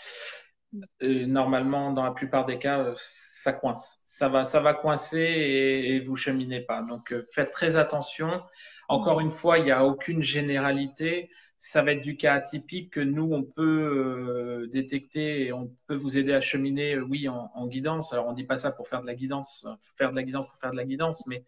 normalement, dans la plupart des cas, ça coince. Ça va coincer et vous cheminez pas. Donc, faites très attention. Encore une fois, il n'y a aucune généralité. Ça va être du cas atypique que nous, on peut détecter et on peut vous aider à cheminer, oui, en guidance. Alors, on dit pas ça pour faire de la guidance, faire de la guidance pour faire de la guidance, mais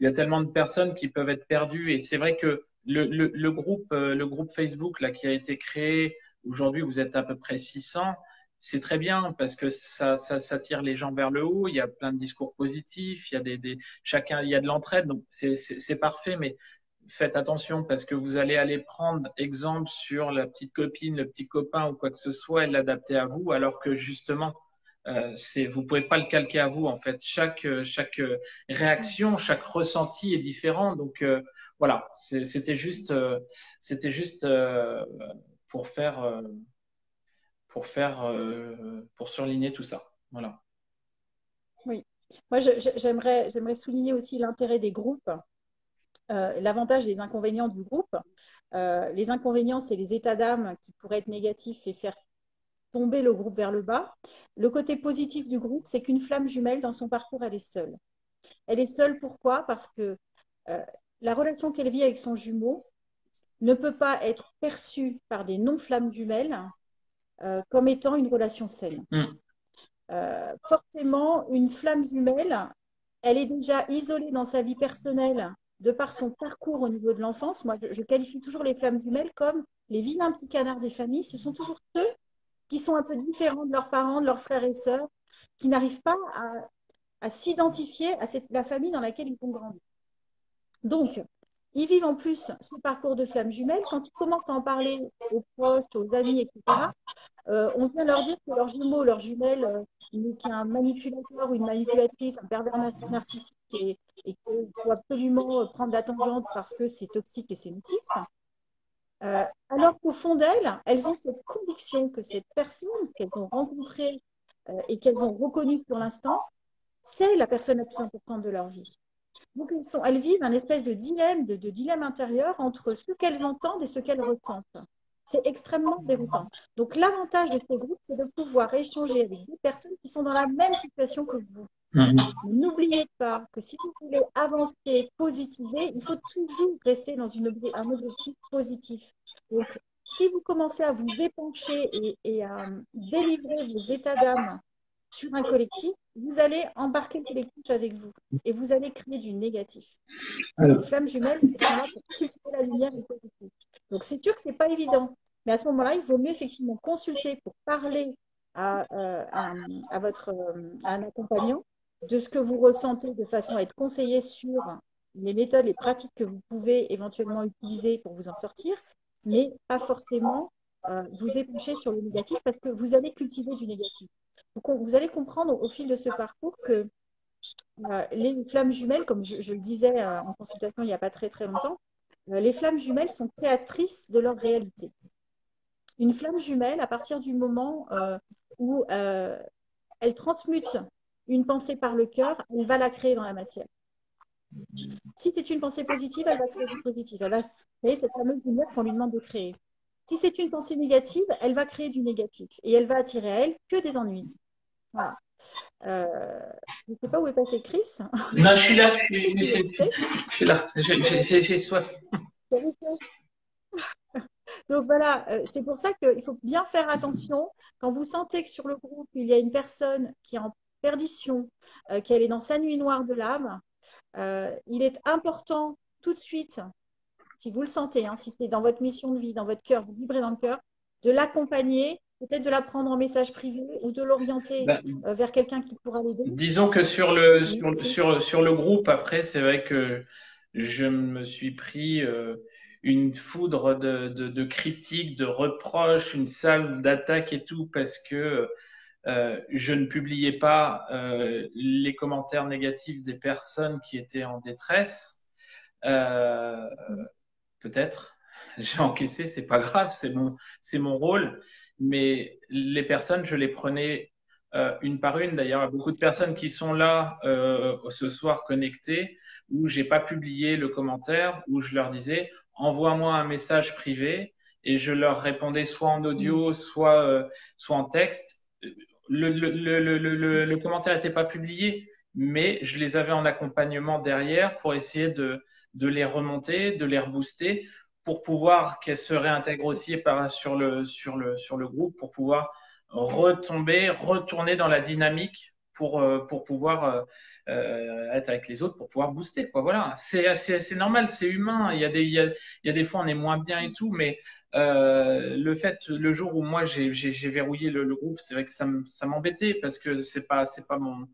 il y a tellement de personnes qui peuvent être perdues. Et c'est vrai que le groupe Facebook là, qui a été créé, aujourd'hui, vous êtes à peu près 600. C'est très bien parce que ça tire les gens vers le haut. Il y a plein de discours positifs. Il y a chacun, il y a de l'entraide. Donc, c'est parfait. Mais faites attention parce que vous allez aller prendre exemple sur la petite copine, le petit copain ou quoi que ce soit et l'adapter à vous, alors que justement, vous pouvez pas le calquer à vous en fait. Chaque réaction, chaque ressenti est différent. Donc voilà, c'était juste pour faire pour surligner tout ça. Voilà. Oui. Moi, j'aimerais souligner aussi l'intérêt des groupes, l'avantage et les inconvénients du groupe. Les inconvénients, c'est les états d'âme qui pourraient être négatifs et faire tomber le groupe vers le bas. Le côté positif du groupe, c'est qu'une flamme jumelle, dans son parcours, elle est seule. Elle est seule pourquoi? Parce que euh, la relation qu'elle vit avec son jumeau ne peut pas être perçue par des non-flammes jumelles comme étant une relation saine. Mm. Forcément, une flamme jumelle, elle est déjà isolée dans sa vie personnelle de par son parcours au niveau de l'enfance. Moi, je qualifie toujours les flammes jumelles comme les vilains petits canards des familles. Ce sont toujours ceux qui sont un peu différents de leurs parents, de leurs frères et sœurs, qui n'arrivent pas à s'identifier à la famille dans laquelle ils vont grandir. Donc, ils vivent en plus ce parcours de flammes jumelles. Quand ils commencent à en parler aux proches, aux amis, etc., on vient leur dire que leur jumeau, leur jumelle, n'est qu'un manipulateur ou une manipulatrice, un pervers narcissique et qu'il faut absolument prendre la tangente parce que c'est toxique et c'est nocif. Alors qu'au fond d'elles, elles ont cette conviction que cette personne qu'elles ont rencontrée et qu'elles ont reconnue sur l'instant, c'est la personne la plus importante de leur vie. Donc elles vivent un espèce de dilemme intérieur entre ce qu'elles entendent et ce qu'elles ressentent. C'est extrêmement déroutant. Donc l'avantage de ces groupes, c'est de pouvoir échanger avec des personnes qui sont dans la même situation que vous. Mm. Mais n'oubliez pas que si vous voulez avancer, positiver, il faut toujours rester dans un objectif positif. Donc, si vous commencez à vous épancher et à délivrer vos états d'âme sur un collectif, vous allez embarquer le collectif avec vous et vous allez créer du négatif. Les Alors, flammes jumelles, elles sont là pour cultiver la lumière et le positif. Donc, c'est sûr que ce n'est pas évident. Mais à ce moment-là, il vaut mieux effectivement consulter pour parler à à un accompagnant de ce que vous ressentez de façon à être conseillé sur les méthodes, les pratiques que vous pouvez éventuellement utiliser pour vous en sortir, mais pas forcément vous épancher sur le négatif parce que vous allez cultiver du négatif. Donc, vous allez comprendre au fil de ce parcours que les flammes jumelles, comme je le disais en consultation il n'y a pas très très longtemps, les flammes jumelles sont créatrices de leur réalité. Une flamme jumelle, à partir du moment où elle transmute une pensée par le cœur, elle va la créer dans la matière. Si c'est une pensée positive, elle va créer du positif. Elle va créer cette fameuse lumière qu'on lui demande de créer. Si c'est une pensée négative, elle va créer du négatif. Et elle va attirer à elle que des ennuis. Voilà. Je ne sais pas où est passé Chris. non, je suis là, Qu'est-ce qu'il est resté? je suis là, j'ai soif. Donc voilà, c'est pour ça qu'il faut bien faire attention. Quand vous sentez que sur le groupe, il y a une personne qui est en perdition, qu'elle est dans sa nuit noire de l'âme, il est important tout de suite, si vous le sentez, hein, si c'est dans votre mission de vie, dans votre cœur, vous vibrez dans le cœur, de l'accompagner, peut-être de la prendre en message privé ou de l'orienter Ben, vers quelqu'un qui pourra l'aider. disons que Oui, Chris. sur le groupe, après, c'est vrai que je me suis pris une foudre de critiques, de reproches, une salve d'attaques et tout, parce que je ne publiais pas les commentaires négatifs des personnes qui étaient en détresse. Euh, Peut-être, j'ai encaissé, c'est pas grave, c'est mon rôle. Mais les personnes, je les prenais une par une. D'ailleurs, il y a beaucoup de personnes qui sont là ce soir connectées où j'ai pas publié le commentaire, où je leur disais envoie-moi un message privé et je leur répondais soit en audio, soit en texte. Le commentaire n'était pas publié, mais je les avais en accompagnement derrière pour essayer de les remonter, de les rebooster pour pouvoir qu'elles se réintègrent aussi sur le groupe, pour pouvoir retourner dans la dynamique pour pouvoir être avec les autres, pour pouvoir booster. Quoi. Voilà, c'est normal, c'est humain. Il y a des fois on est moins bien et tout, mais le jour où moi j'ai verrouillé le groupe, c'est vrai que ça m'embêtait parce que c'est pas mon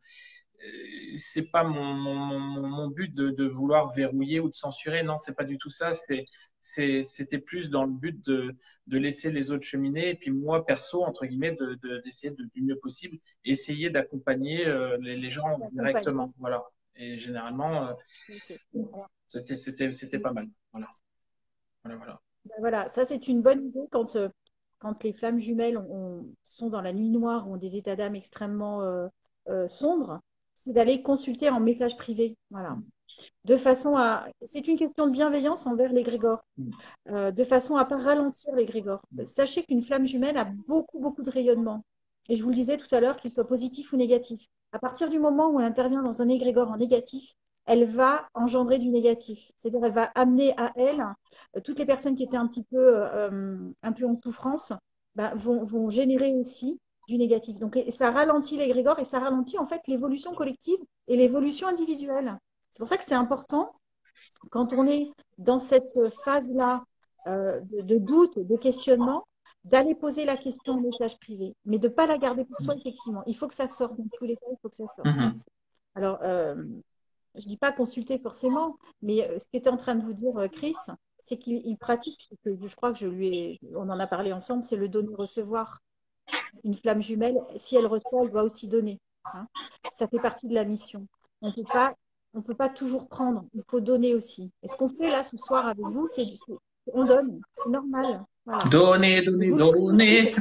but de vouloir verrouiller ou de censurer. Non, c'est pas du tout ça. C'était plus dans le but de laisser les autres cheminer. Et puis moi, perso, entre guillemets, d'essayer du mieux possible, essayer d'accompagner les gens directement. Voilà. Et généralement, Ok. c'était pas mal. Voilà. Voilà, voilà. Ben voilà, ça c'est une bonne idée quand les flammes jumelles sont dans la nuit noire ou ont des états d'âme extrêmement sombres, c'est d'aller consulter en message privé. Voilà. De façon à. C'est une question de bienveillance envers l'égrégore, de façon à ne pas ralentir l'égrégore. Sachez qu'une flamme jumelle a beaucoup, beaucoup de rayonnement. Et je vous le disais tout à l'heure, qu'il soit positif ou négatif. À partir du moment où elle intervient dans un égrégore en négatif, elle va engendrer du négatif. C'est-à-dire, elle va amener à elle toutes les personnes qui étaient un peu en souffrance, bah, vont générer aussi du négatif. Donc, ça ralentit l'égrégore et ça ralentit en fait l'évolution collective et l'évolution individuelle. C'est pour ça que c'est important quand on est dans cette phase-là de doute, de questionnement, d'aller poser la question en message privé, mais de ne pas la garder pour soi, effectivement. Il faut que ça sorte, dans tous les cas, il faut que ça sorte. Alors, je ne dis pas consulter forcément, mais ce que tu es en train de vous dire, Chris, c'est qu'il pratique, ce que je crois que on en a parlé ensemble, c'est le donner-recevoir. Une flamme jumelle, si elle reçoit, elle doit aussi donner. Hein. Ça fait partie de la mission. On peut pas toujours prendre, il faut donner aussi. Et ce qu'on fait là ce soir avec vous, on donne, c'est normal. Voilà. Donnez, donnez, donnez.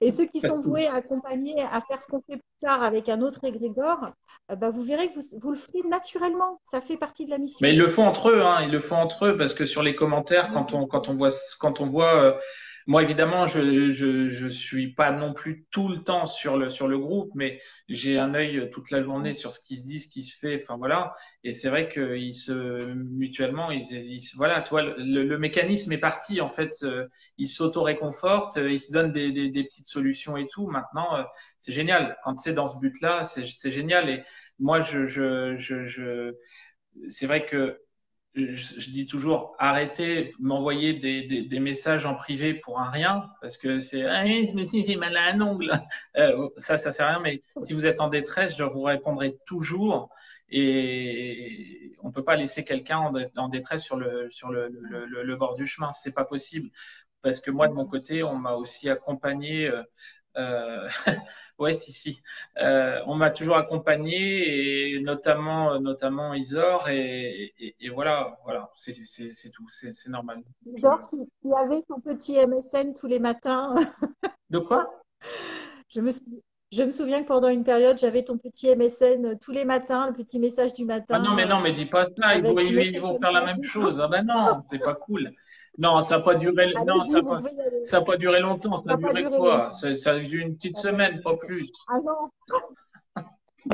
Et ceux qui sont voués à accompagner, à faire ce qu'on fait plus tard avec un autre égrégore, bah, vous verrez que vous le ferez naturellement. Ça fait partie de la mission. Mais ils le font entre eux, hein. Ils le font entre eux parce que sur les commentaires, quand on voit, moi évidemment, je suis pas non plus tout le temps sur le groupe, mais j'ai un œil toute la journée sur ce qui se dit, ce qui se fait. Enfin voilà. Et c'est vrai qu'ils mutuellement, voilà, tu vois, le mécanisme est parti en fait. Ils s'auto-réconfortent, ils se donnent des petites solutions et tout. Maintenant, c'est génial. Quand c'est dans ce but-là, c'est génial. Et moi, c'est vrai que je dis toujours arrêtez de m'envoyer des messages en privé pour un rien parce que c'est ah, j'ai mal à un ongle. Ça sert à rien. Mais si vous êtes en détresse, je vous répondrai toujours. Et on peut pas laisser quelqu'un en détresse sur le bord du chemin. C'est pas possible parce que moi de mon côté, on m'a aussi accompagné. Ouais, si. On m'a toujours accompagné, et notamment Isor, et voilà, c'est tout, c'est normal. Isor, tu avais ton petit MSN tous les matins. De quoi? Je me souviens que pendant une période, j'avais ton petit MSN tous les matins, le petit message du Ah non, matin, mais dis pas ça, avec une autre ils vont faire la même chose. Ah ben non, c'est pas cool. Non, ça n'a pas duré, non, Allez-y, vous pouvez y aller. ça a pas duré longtemps, ça Ça a n'a pas duré duré quoi? longtemps. Ça a duré une petite Ça n'a pas semaine, duré pas longtemps. plus. Ah non,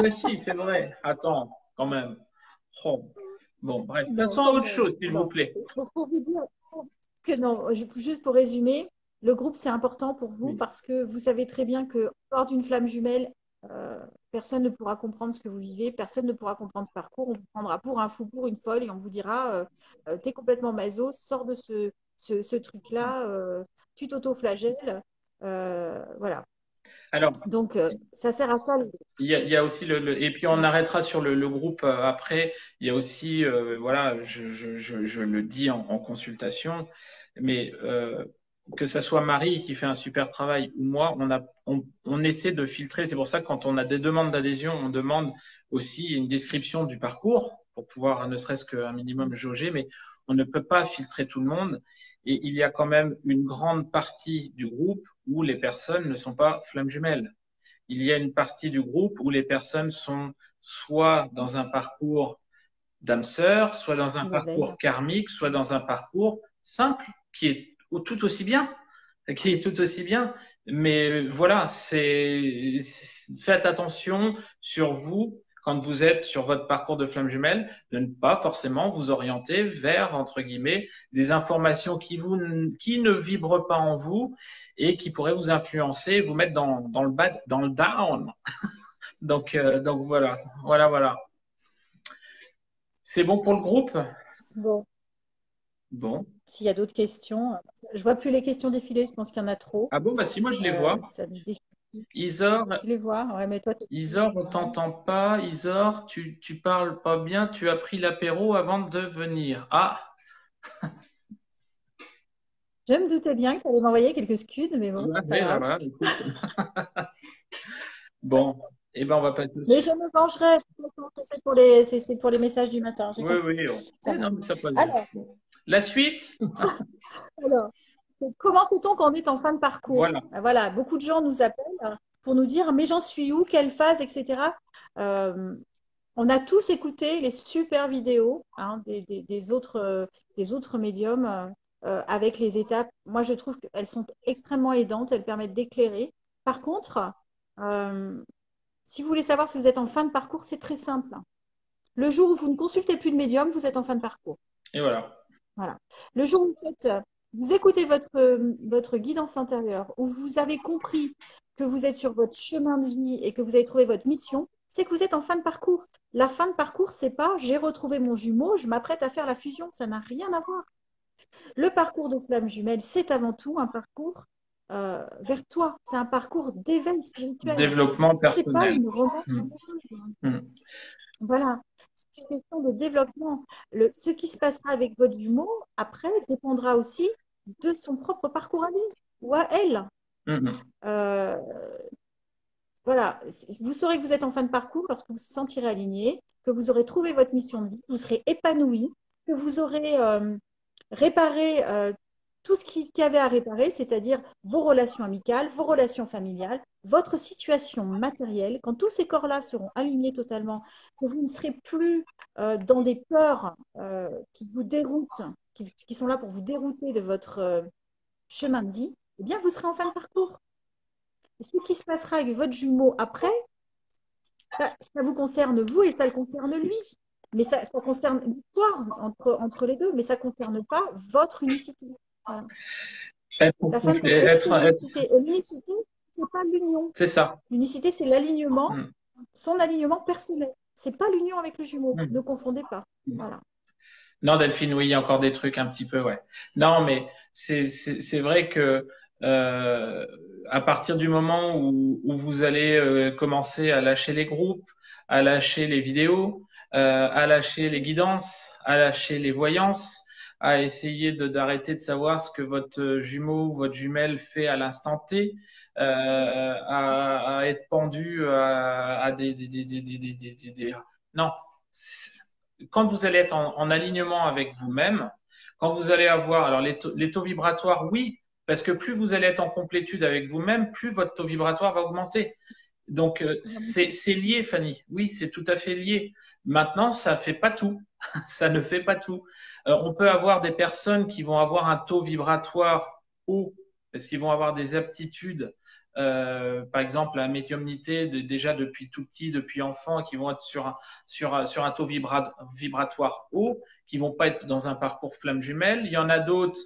Mais si, c'est vrai. Attends, quand même. Oh. Bon, bref, non, passons à quand autre même. chose, s'il vous Non. plaît. Pour vous dire que non, juste pour résumer, le groupe, c'est important pour vous Oui. parce que vous savez très bien que lors d'une flamme jumelle, personne ne pourra comprendre ce que vous vivez, personne ne pourra comprendre ce parcours. On vous prendra pour un fou, pour une folle, et on vous dira t'es complètement maso, sors de ce truc-là, tu t'auto-flagelles. Voilà. Alors, Donc, ça sert à ça. il y a aussi et puis on arrêtera sur le groupe après. Il y a aussi, voilà, je le dis en consultation, mais que ça soit Marie qui fait un super travail ou moi, on essaie de filtrer. C'est pour ça que quand on a des demandes d'adhésion, on demande aussi une description du parcours pour pouvoir ne serait-ce qu'un minimum jauger, mais on ne peut pas filtrer tout le monde. Et il y a quand même une grande partie du groupe où les personnes ne sont pas flammes jumelles. Il y a une partie du groupe où les personnes sont soit dans un parcours d'âme sœur, soit dans un L'éveil. parcours karmique, soit dans un parcours simple, qui est tout aussi bien, qui est tout aussi bien. Mais voilà, faites attention sur vous quand vous êtes sur votre parcours de flamme jumelle, de ne pas forcément vous orienter vers, entre guillemets, des informations qui ne vibrent pas en vous et qui pourraient vous influencer, vous mettre dans le bad, dans le down. Donc voilà, voilà, voilà. C'est bon pour le groupe? Bon, Bon. s'il y a d'autres questions, je vois plus les questions défiler, je pense qu'il y en a trop. Ah bon, bah si, moi je les vois. Ça me défile. Isor, Tu les vois? Ouais, mais toi, Isor, on t'entend pas. Isor, tu parles pas bien. Tu as pris l'apéro avant de venir. Ah, je me doutais bien que tu allais m'envoyer quelques scuds, mais bon, c'est pas ouais, grave. voilà, écoute. Bon, eh ben on va passer. Mais je me vengerai. C'est pour les messages du matin, j'ai Oui, compris. oui. Ça Non, va. mais ça passe bien. Alors, Bon. La suite? alors, comment fait-on quand on est en fin de parcours? Voilà. Voilà, beaucoup de gens nous appellent pour nous dire, mais j'en suis où, quelle phase, etc. Euh, on a tous écouté les super vidéos hein, des autres médiums avec les étapes. Moi, je trouve qu'elles sont extrêmement aidantes, elles permettent d'éclairer. Par contre, euh, si vous voulez savoir si vous êtes en fin de parcours, c'est très simple. Le jour où vous ne consultez plus de médium, vous êtes en fin de parcours. Et voilà. Voilà. Le jour où vous écoutez votre guidance intérieure, où vous avez compris que vous êtes sur votre chemin de vie et que vous avez trouvé votre mission, c'est que vous êtes en fin de parcours. La fin de parcours, c'est pas j'ai retrouvé mon jumeau, je m'apprête à faire la fusion. Ça n'a rien à voir. Le parcours de flamme jumelle, c'est avant tout un parcours vers toi. C'est un parcours d'éveil spirituel. Développement C'est pas personnel. une revanche Hmm. amoureuse. Hmm. Voilà, c'est une question de développement. Ce qui se passera avec votre jumeau, après, dépendra aussi de son propre parcours à lui ou à elle. Hmm. Euh, voilà, vous saurez que vous êtes en fin de parcours lorsque vous vous sentirez aligné, que vous aurez trouvé votre mission de vie, vous serez épanoui, que vous aurez réparé tout ce qu'il y avait à réparer, c'est-à-dire vos relations amicales, vos relations familiales, votre situation matérielle. Quand tous ces corps-là seront alignés totalement, que vous ne serez plus dans des peurs qui vous déroutent, qui sont là pour vous dérouter de votre chemin de vie, eh bien, vous serez en fin de parcours. Et ce qui se passera avec votre jumeau après, ça vous concerne vous et ça le concerne lui. Mais ça concerne l'histoire entre les deux, mais ça ne concerne pas votre unicité. Voilà. La fin de parcours, c'est l'unicité. Et l'unicité, ce n'est pas l'union. C'est ça. L'unicité, c'est l'alignement, Hmm. son alignement personnel. Ce n'est pas l'union avec le jumeau. Hmm. Ne confondez pas. Voilà. Non, Delphine, oui, il y a encore des trucs un petit peu, ouais. Non, mais c'est vrai que à partir du moment où vous allez commencer à lâcher les groupes, à lâcher les vidéos, à lâcher les guidances, à lâcher les voyances, à essayer d'arrêter de savoir ce que votre jumeau ou votre jumelle fait à l'instant T, à être pendu à non. Quand vous allez être en alignement avec vous-même, quand vous allez avoir, alors les taux vibratoires, oui, parce que plus vous allez être en complétude avec vous-même, plus votre taux vibratoire va augmenter. Donc, c'est lié, Fanny. Oui, c'est tout à fait lié. Maintenant, ça ne fait pas tout. Ça ne fait pas tout. On peut avoir des personnes qui vont avoir un taux vibratoire haut, parce qu'ils vont avoir des aptitudes, par exemple, la médiumnité déjà depuis tout petit, depuis enfant, qui vont être sur un taux vibratoire haut, qui vont pas être dans un parcours flamme jumelle. Il y en a d'autres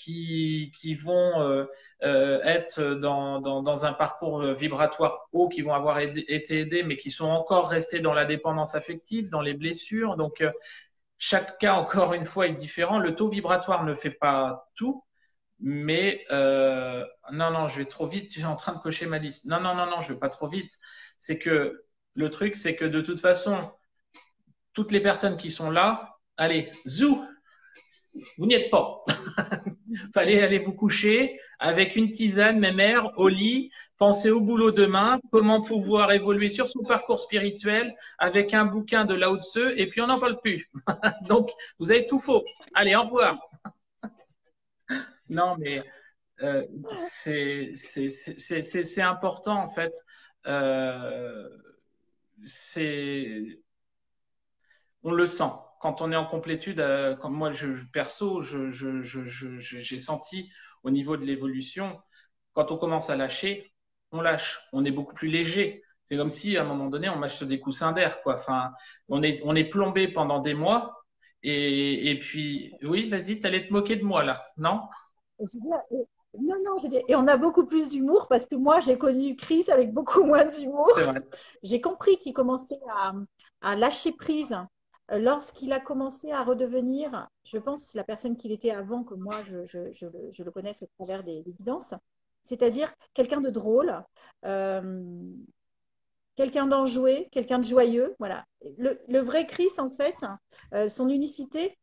qui vont être dans un parcours vibratoire haut, qui vont avoir été aidés, mais qui sont encore restés dans la dépendance affective, dans les blessures. Donc, chaque cas, encore une fois, est différent. Le taux vibratoire ne fait pas tout, mais non, je vais trop vite. Tu es en train de cocher ma liste. Non, je vais pas trop vite. C'est que le truc, c'est que de toute façon, toutes les personnes qui sont là, allez, zou, Vous n'y êtes pas. Fallait aller vous coucher avec une tisane, mes mères, au lit, penser au boulot demain, comment pouvoir évoluer sur son parcours spirituel avec un bouquin de Lao Tzu, et puis on n'en parle plus. Donc, vous avez tout faux. Allez, au revoir. Non, mais euh, c'est important, en fait. Euh, c'est on le sent. Quand on est en complétude, comme moi, perso, j'ai senti au niveau de l'évolution, quand on commence à lâcher, on lâche. On est beaucoup plus léger. C'est comme si, à un moment donné, on mâche des coussins d'air, quoi. Enfin, on est plombé pendant des mois. Et puis, oui, vas-y, t'allais te moquer de moi, là, non? Et je dis, non, non, et on a beaucoup plus d'humour parce que moi, j'ai connu Chris avec beaucoup moins d'humour. C'est vrai. J'ai compris qu'il commençait à lâcher prise lorsqu'il a commencé à redevenir, je pense, la personne qu'il était avant que moi, je le connaisse au travers des évidences, c'est-à-dire quelqu'un de drôle, euh, quelqu'un d'enjoué, quelqu'un de joyeux. Voilà. Le vrai Chris, en fait, son unicité,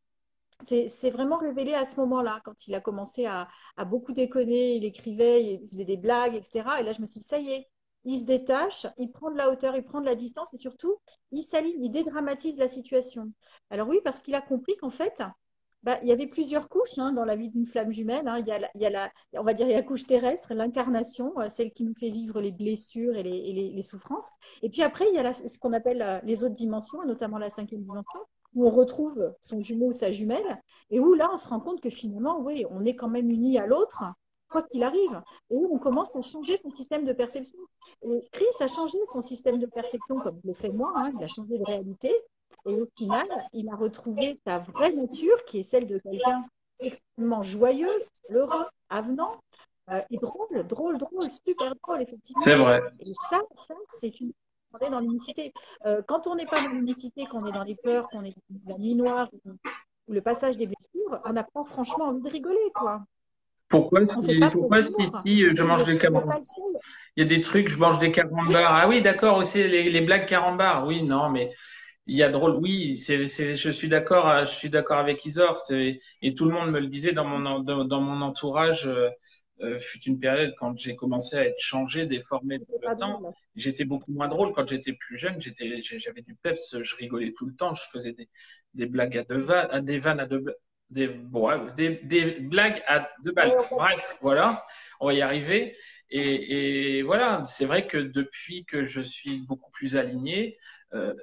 c'est vraiment révélé à ce moment-là, quand il a commencé à beaucoup déconner, il écrivait, il faisait des blagues, etc. Et là, je me suis dit, ça y est, il se détache, il prend de la hauteur, il prend de la distance et surtout, il s'aligne, il dédramatise la situation. Alors oui, parce qu'il a compris qu'en fait, bah, il y avait plusieurs couches hein, dans la vie d'une flamme jumelle. Hein. Il y a on va dire, il y a la couche terrestre, l'incarnation, celle qui nous fait vivre les blessures et les souffrances. Et puis après, il y a ce qu'on appelle les autres dimensions, notamment la cinquième dimension, où on retrouve son jumeau ou sa jumelle, et où là, on se rend compte que finalement, oui, on est quand même unis à l'autre, quoi qu'il arrive. Et où on commence à changer son système de perception. Et Chris a changé son système de perception, comme je l'ai fait moi, hein, il a changé de réalité. Et au final, il a retrouvé sa vraie nature, qui est celle de quelqu'un extrêmement joyeux, heureux, avenant, et drôle, drôle, drôle, super drôle, C'est effectivement. vrai. Et ça c'est une. On est dans l'unicité. Quand on n'est pas dans l'unicité, qu'on est dans les peurs, qu'on est dans la nuit noire ou le passage des blessures, on n'a pas franchement envie de rigoler, quoi. On ne fait pas preuve Pourquoi d'humour. si je mange des On n'est camemberts? pas le seul. Il y a des trucs, je mange des carambars. Ah oui, d'accord, aussi les blagues carambars. Oui, non, mais il y a drôle. Oui, je suis d'accord avec Isor. Et tout le monde me le disait dans mon entourage. Fut une période quand j'ai commencé à être changé, déformé dans C'est le pas temps. drôle. J'étais beaucoup moins drôle quand j'étais plus jeune. J'avais du peps, je rigolais tout le temps. Je faisais des blagues à deux vannes, des vannes à deux, des blagues à deux balles. Bref, voilà, on va y arriver. Et voilà, c'est vrai que depuis que je suis beaucoup plus aligné,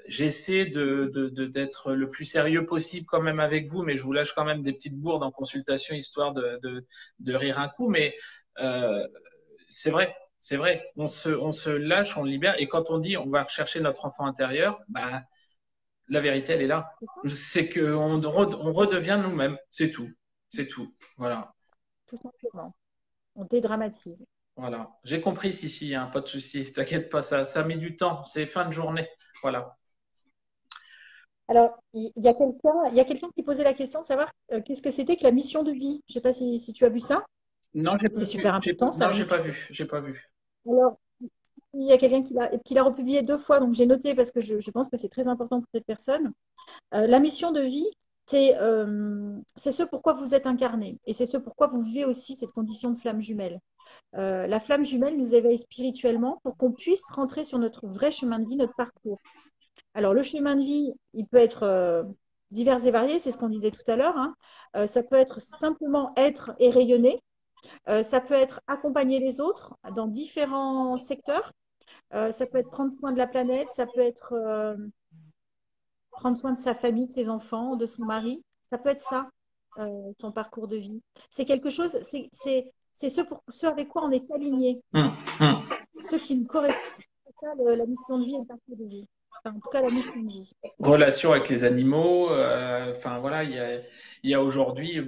j'essaie d'être le plus sérieux possible quand même avec vous, mais je vous lâche quand même des petites bourdes en consultation histoire de rire un coup. Mais euh, c'est vrai, on se lâche, on libère. Et quand on dit on va rechercher notre enfant intérieur, bah, la vérité, elle est là. C'est qu'on on C'est ça, redevient nous-mêmes. C'est tout. C'est tout. Voilà. tout simplement. On dédramatise. Voilà. J'ai compris, Sissi, hein, pas de souci. T'inquiète pas, ça met du temps. C'est fin de journée. Voilà. Alors, il y a quelqu'un qui posait la question de savoir qu'est-ce que c'était que la mission de vie. Je ne sais pas si tu as vu ça. Non, j'ai pas C'est vu. super important, ça. Non, j'ai Donc, pas vu. J'ai pas vu. alors, il y a quelqu'un qui l'a republié 2 fois, donc j'ai noté parce que je pense que c'est très important pour cette personne. La mission de vie, c'est ce pourquoi vous êtes incarné et c'est ce pourquoi vous vivez aussi cette condition de flamme jumelle. La flamme jumelle nous éveille spirituellement pour qu'on puisse rentrer sur notre vrai chemin de vie, notre parcours. Alors, le chemin de vie, il peut être divers et varié, c'est ce qu'on disait tout à l'heure. Hein. Ça peut être simplement être et rayonner. Ça peut être accompagner les autres dans différents secteurs. Ça peut être prendre soin de la planète. Ça peut être prendre soin de sa famille, de ses enfants, de son mari. Ça peut être ça, son parcours de vie. C'est quelque chose, c'est ce avec quoi on est aligné, Hum, hum. ce qui nous correspond. C'est ça, la mission de vie et le parcours de vie. Enfin, en tout cas, la mission de vie. Relation avec les animaux. Enfin voilà, il y a aujourd'hui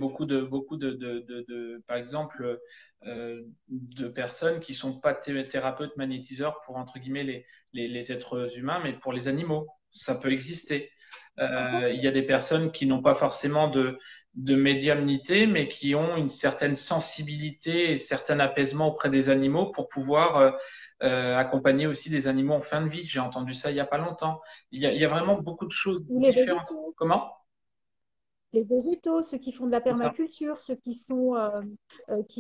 par exemple, de personnes qui sont pas thérapeutes magnétiseurs pour entre guillemets les êtres humains, mais pour les animaux, ça peut exister. Il y a des personnes qui n'ont pas forcément de médiumnité, mais qui ont une certaine sensibilité et certain apaisement auprès des animaux pour pouvoir accompagner aussi des animaux en fin de vie. J'ai entendu ça il y a pas longtemps. Il y a vraiment beaucoup de choses Ou les différentes. végétaux. Comment? les végétaux, ceux qui font de la C'est ça. permaculture, ceux qui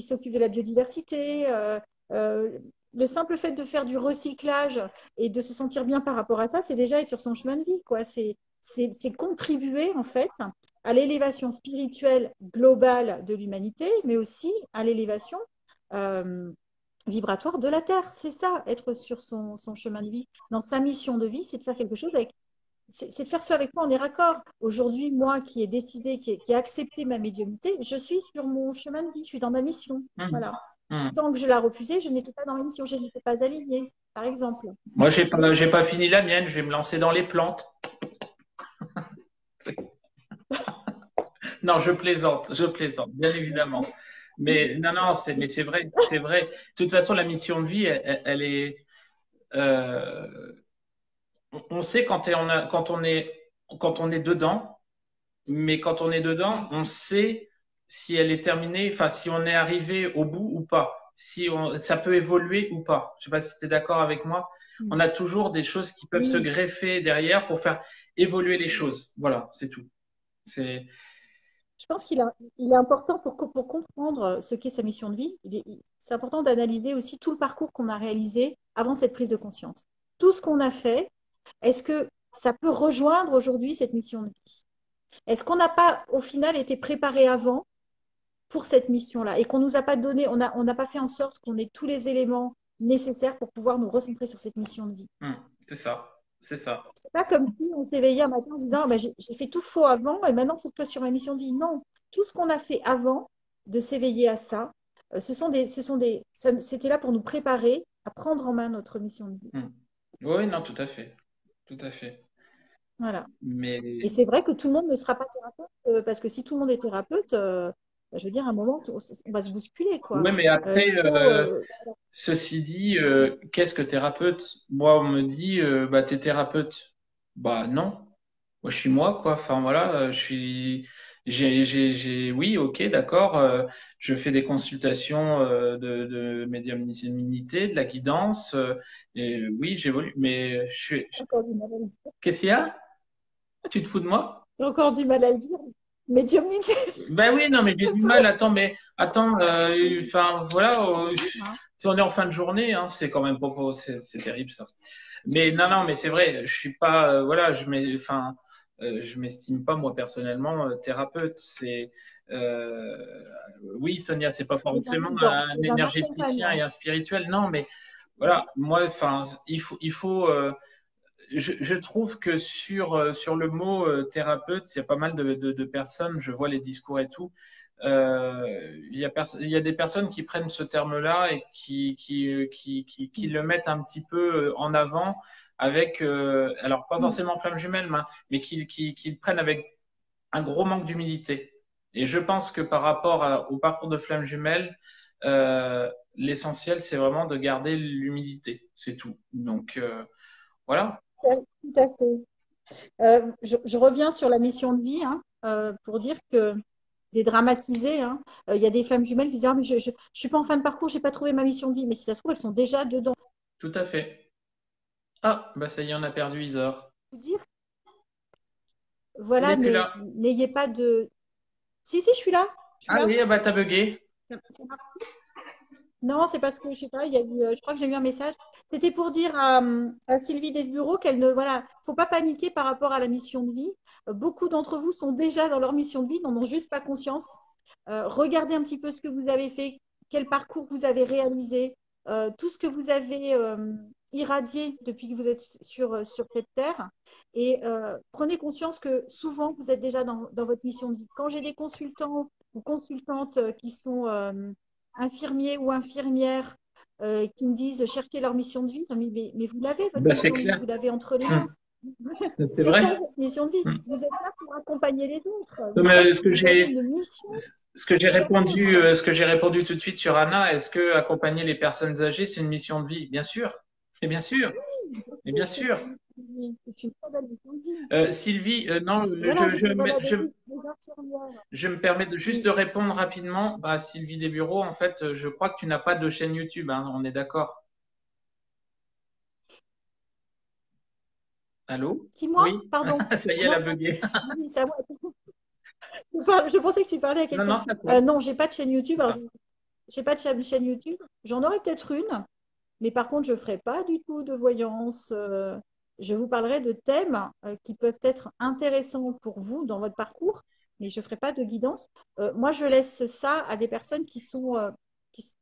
s'occupent de la biodiversité. Euh, le simple fait de faire du recyclage et de se sentir bien par rapport à ça, c'est déjà être sur son chemin de vie, quoi. C'est contribuer, en fait, à l'élévation spirituelle globale de l'humanité, mais aussi à l'élévation euh, vibratoire de la Terre. C'est ça, être sur son chemin de vie. Dans sa mission de vie, c'est de faire quelque chose avec c'est de faire ce avec quoi on est raccord. Aujourd'hui, moi qui ai décidé, qui ai accepté ma médiumnité, je suis sur mon chemin de vie, je suis dans ma mission. Mhm. Voilà. Mhm. Tant que je la refusais, je n'étais pas dans ma mission, je n'étais pas alignée, par exemple. Moi, j'ai pas fini la mienne. Je vais me lancer dans les plantes. Non, je plaisante, bien évidemment. Mais non, non, mais c'est vrai, c'est vrai. De toute façon, la mission de vie, elle est. euh, on sait quand on est dedans, mais quand on est dedans, on sait si elle est terminée, enfin si on est arrivé au bout ou pas, si ça peut évoluer ou pas. Je sais pas si tu es d'accord avec moi. On a toujours des choses qui peuvent se Oui, greffer derrière pour faire évoluer les choses. Voilà, c'est tout. C'est je pense il est important pour comprendre ce qu'est sa mission de vie. C'est important d'analyser aussi tout le parcours qu'on a réalisé avant cette prise de conscience. Tout ce qu'on a fait, est-ce que ça peut rejoindre aujourd'hui cette mission de vie? Est-ce qu'on n'a pas, au final, été préparé avant pour cette mission-là et qu'on nous a pas donné, on n'a pas fait en sorte qu'on ait tous les éléments nécessaires pour pouvoir nous recentrer sur cette mission de vie. hmm, c'est ça, c'est ça. C'est pas comme si on s'éveillait un matin en se disant, bah, j'ai fait tout faux avant et maintenant il faut que je sois sur ma mission de vie. Non, tout ce qu'on a fait avant de s'éveiller à ça, c'était là pour nous préparer à prendre en main notre mission de vie. Hmm. Oui, non, tout à fait, tout à fait. Voilà. Et Mais c'est vrai que tout le monde ne sera pas thérapeute, parce que si tout le monde est thérapeute, bah, je veux dire, à un moment, on va se bousculer, quoi. ouais, mais après, Il faut, ceci dit, qu'est-ce que thérapeute? Moi, on me dit, bah, t'es thérapeute. Bah, non. Moi, je suis moi, quoi. Enfin, voilà, oui, ok, d'accord. Je fais des consultations de médiumnité, de la guidance. Et oui, j'évolue. Mais j'ai encore du mal à le dire. qu'est-ce qu'il y a? Tu te fous de moi? J'ai encore du mal à le dire. Médiumnité. Ben oui, non, mais j'ai du mal. Attends, mais attends. Enfin, voilà. Hein. Si on est en fin de journée, hein, c'est quand même pas, c'est terrible ça. Mais non, non, mais c'est vrai, je suis pas, voilà, enfin, je m'estime pas moi personnellement thérapeute. Euh, oui, Sonia, c'est pas C'est un forcément guidant, un c'est un énergéticien et accompagnant. un spirituel, non, mais voilà, moi, enfin, il faut. Je trouve que sur le mot thérapeute, il y a pas mal de personnes, je vois les discours et tout. Il y a des personnes qui prennent ce terme-là et qui le mettent un petit peu en avant avec, alors pas Mm. forcément flamme jumelle, mais qui le prennent avec un gros manque d'humilité. Et je pense que par rapport au parcours de flamme jumelle, l'essentiel, c'est vraiment de garder l'humilité, c'est tout. Donc, voilà. Tout à fait. Je reviens sur la mission de vie, hein, pour dire que dédramatiser, hein, il y a des flammes jumelles qui disent, ah, mais je suis pas en fin de parcours, j'ai pas trouvé ma mission de vie. Mais si ça se trouve, elles sont déjà dedans. Tout à fait. Ah, bah ça y est, on a perdu Isor. Vous dire, Elle voilà, est plus là. n'ayez pas de. Si, si, je suis là. Je suis Ah là. oui, bah t'as bugué. Ça marche. Non, c'est parce que je sais pas, je crois que j'ai eu un message. C'était pour dire à Sylvie Desbureaux qu'elle ne, voilà, faut pas paniquer par rapport à la mission de vie. Beaucoup d'entre vous sont déjà dans leur mission de vie, n'en ont juste pas conscience. Regardez un petit peu ce que vous avez fait, quel parcours vous avez réalisé, tout ce que vous avez irradié depuis que vous êtes sur cette terre. Et prenez conscience que souvent, vous êtes déjà dans votre mission de vie. Quand j'ai des consultants ou consultantes qui sont infirmiers ou infirmières qui me disent chercher leur mission de vie. Mais vous l'avez, votre Bah c'est mission de vie, clair. vous l'avez entre les mains. Hum, c'est C'est vrai. ça, votre mission de vie. Hum. Vous êtes là pour accompagner les autres. Comme, Vous avez une mission pour les autres. ce que j'ai répondu tout de suite sur Anna, est-ce que accompagner les personnes âgées, c'est une mission de vie? Bien sûr. Et bien sûr. Et bien C'est sûr. c'est une très belle mission de vie. Sylvie, non, Voilà, voilà, des infirmières. je me permets juste Oui. de répondre rapidement à Sylvie Desbureaux. En fait, je crois que tu n'as pas de chaîne YouTube, hein, on est d'accord. Allô? Qui, moi? Oui? Pardon. Ça y est, elle Non, a bugué. oui, ça, ouais. Je pensais que tu parlais à Non, quelqu'un. non, c'est à toi. Non, j'ai pas de chaîne YouTube. C'est Alors, ça. j'ai pas de chaîne YouTube. J'en aurais peut-être une, mais par contre, je ferai pas du tout de voyance. Je vous parlerai de thèmes qui peuvent être intéressants pour vous dans votre parcours, mais je ferai pas de guidance. Moi, je laisse ça à des personnes qui sont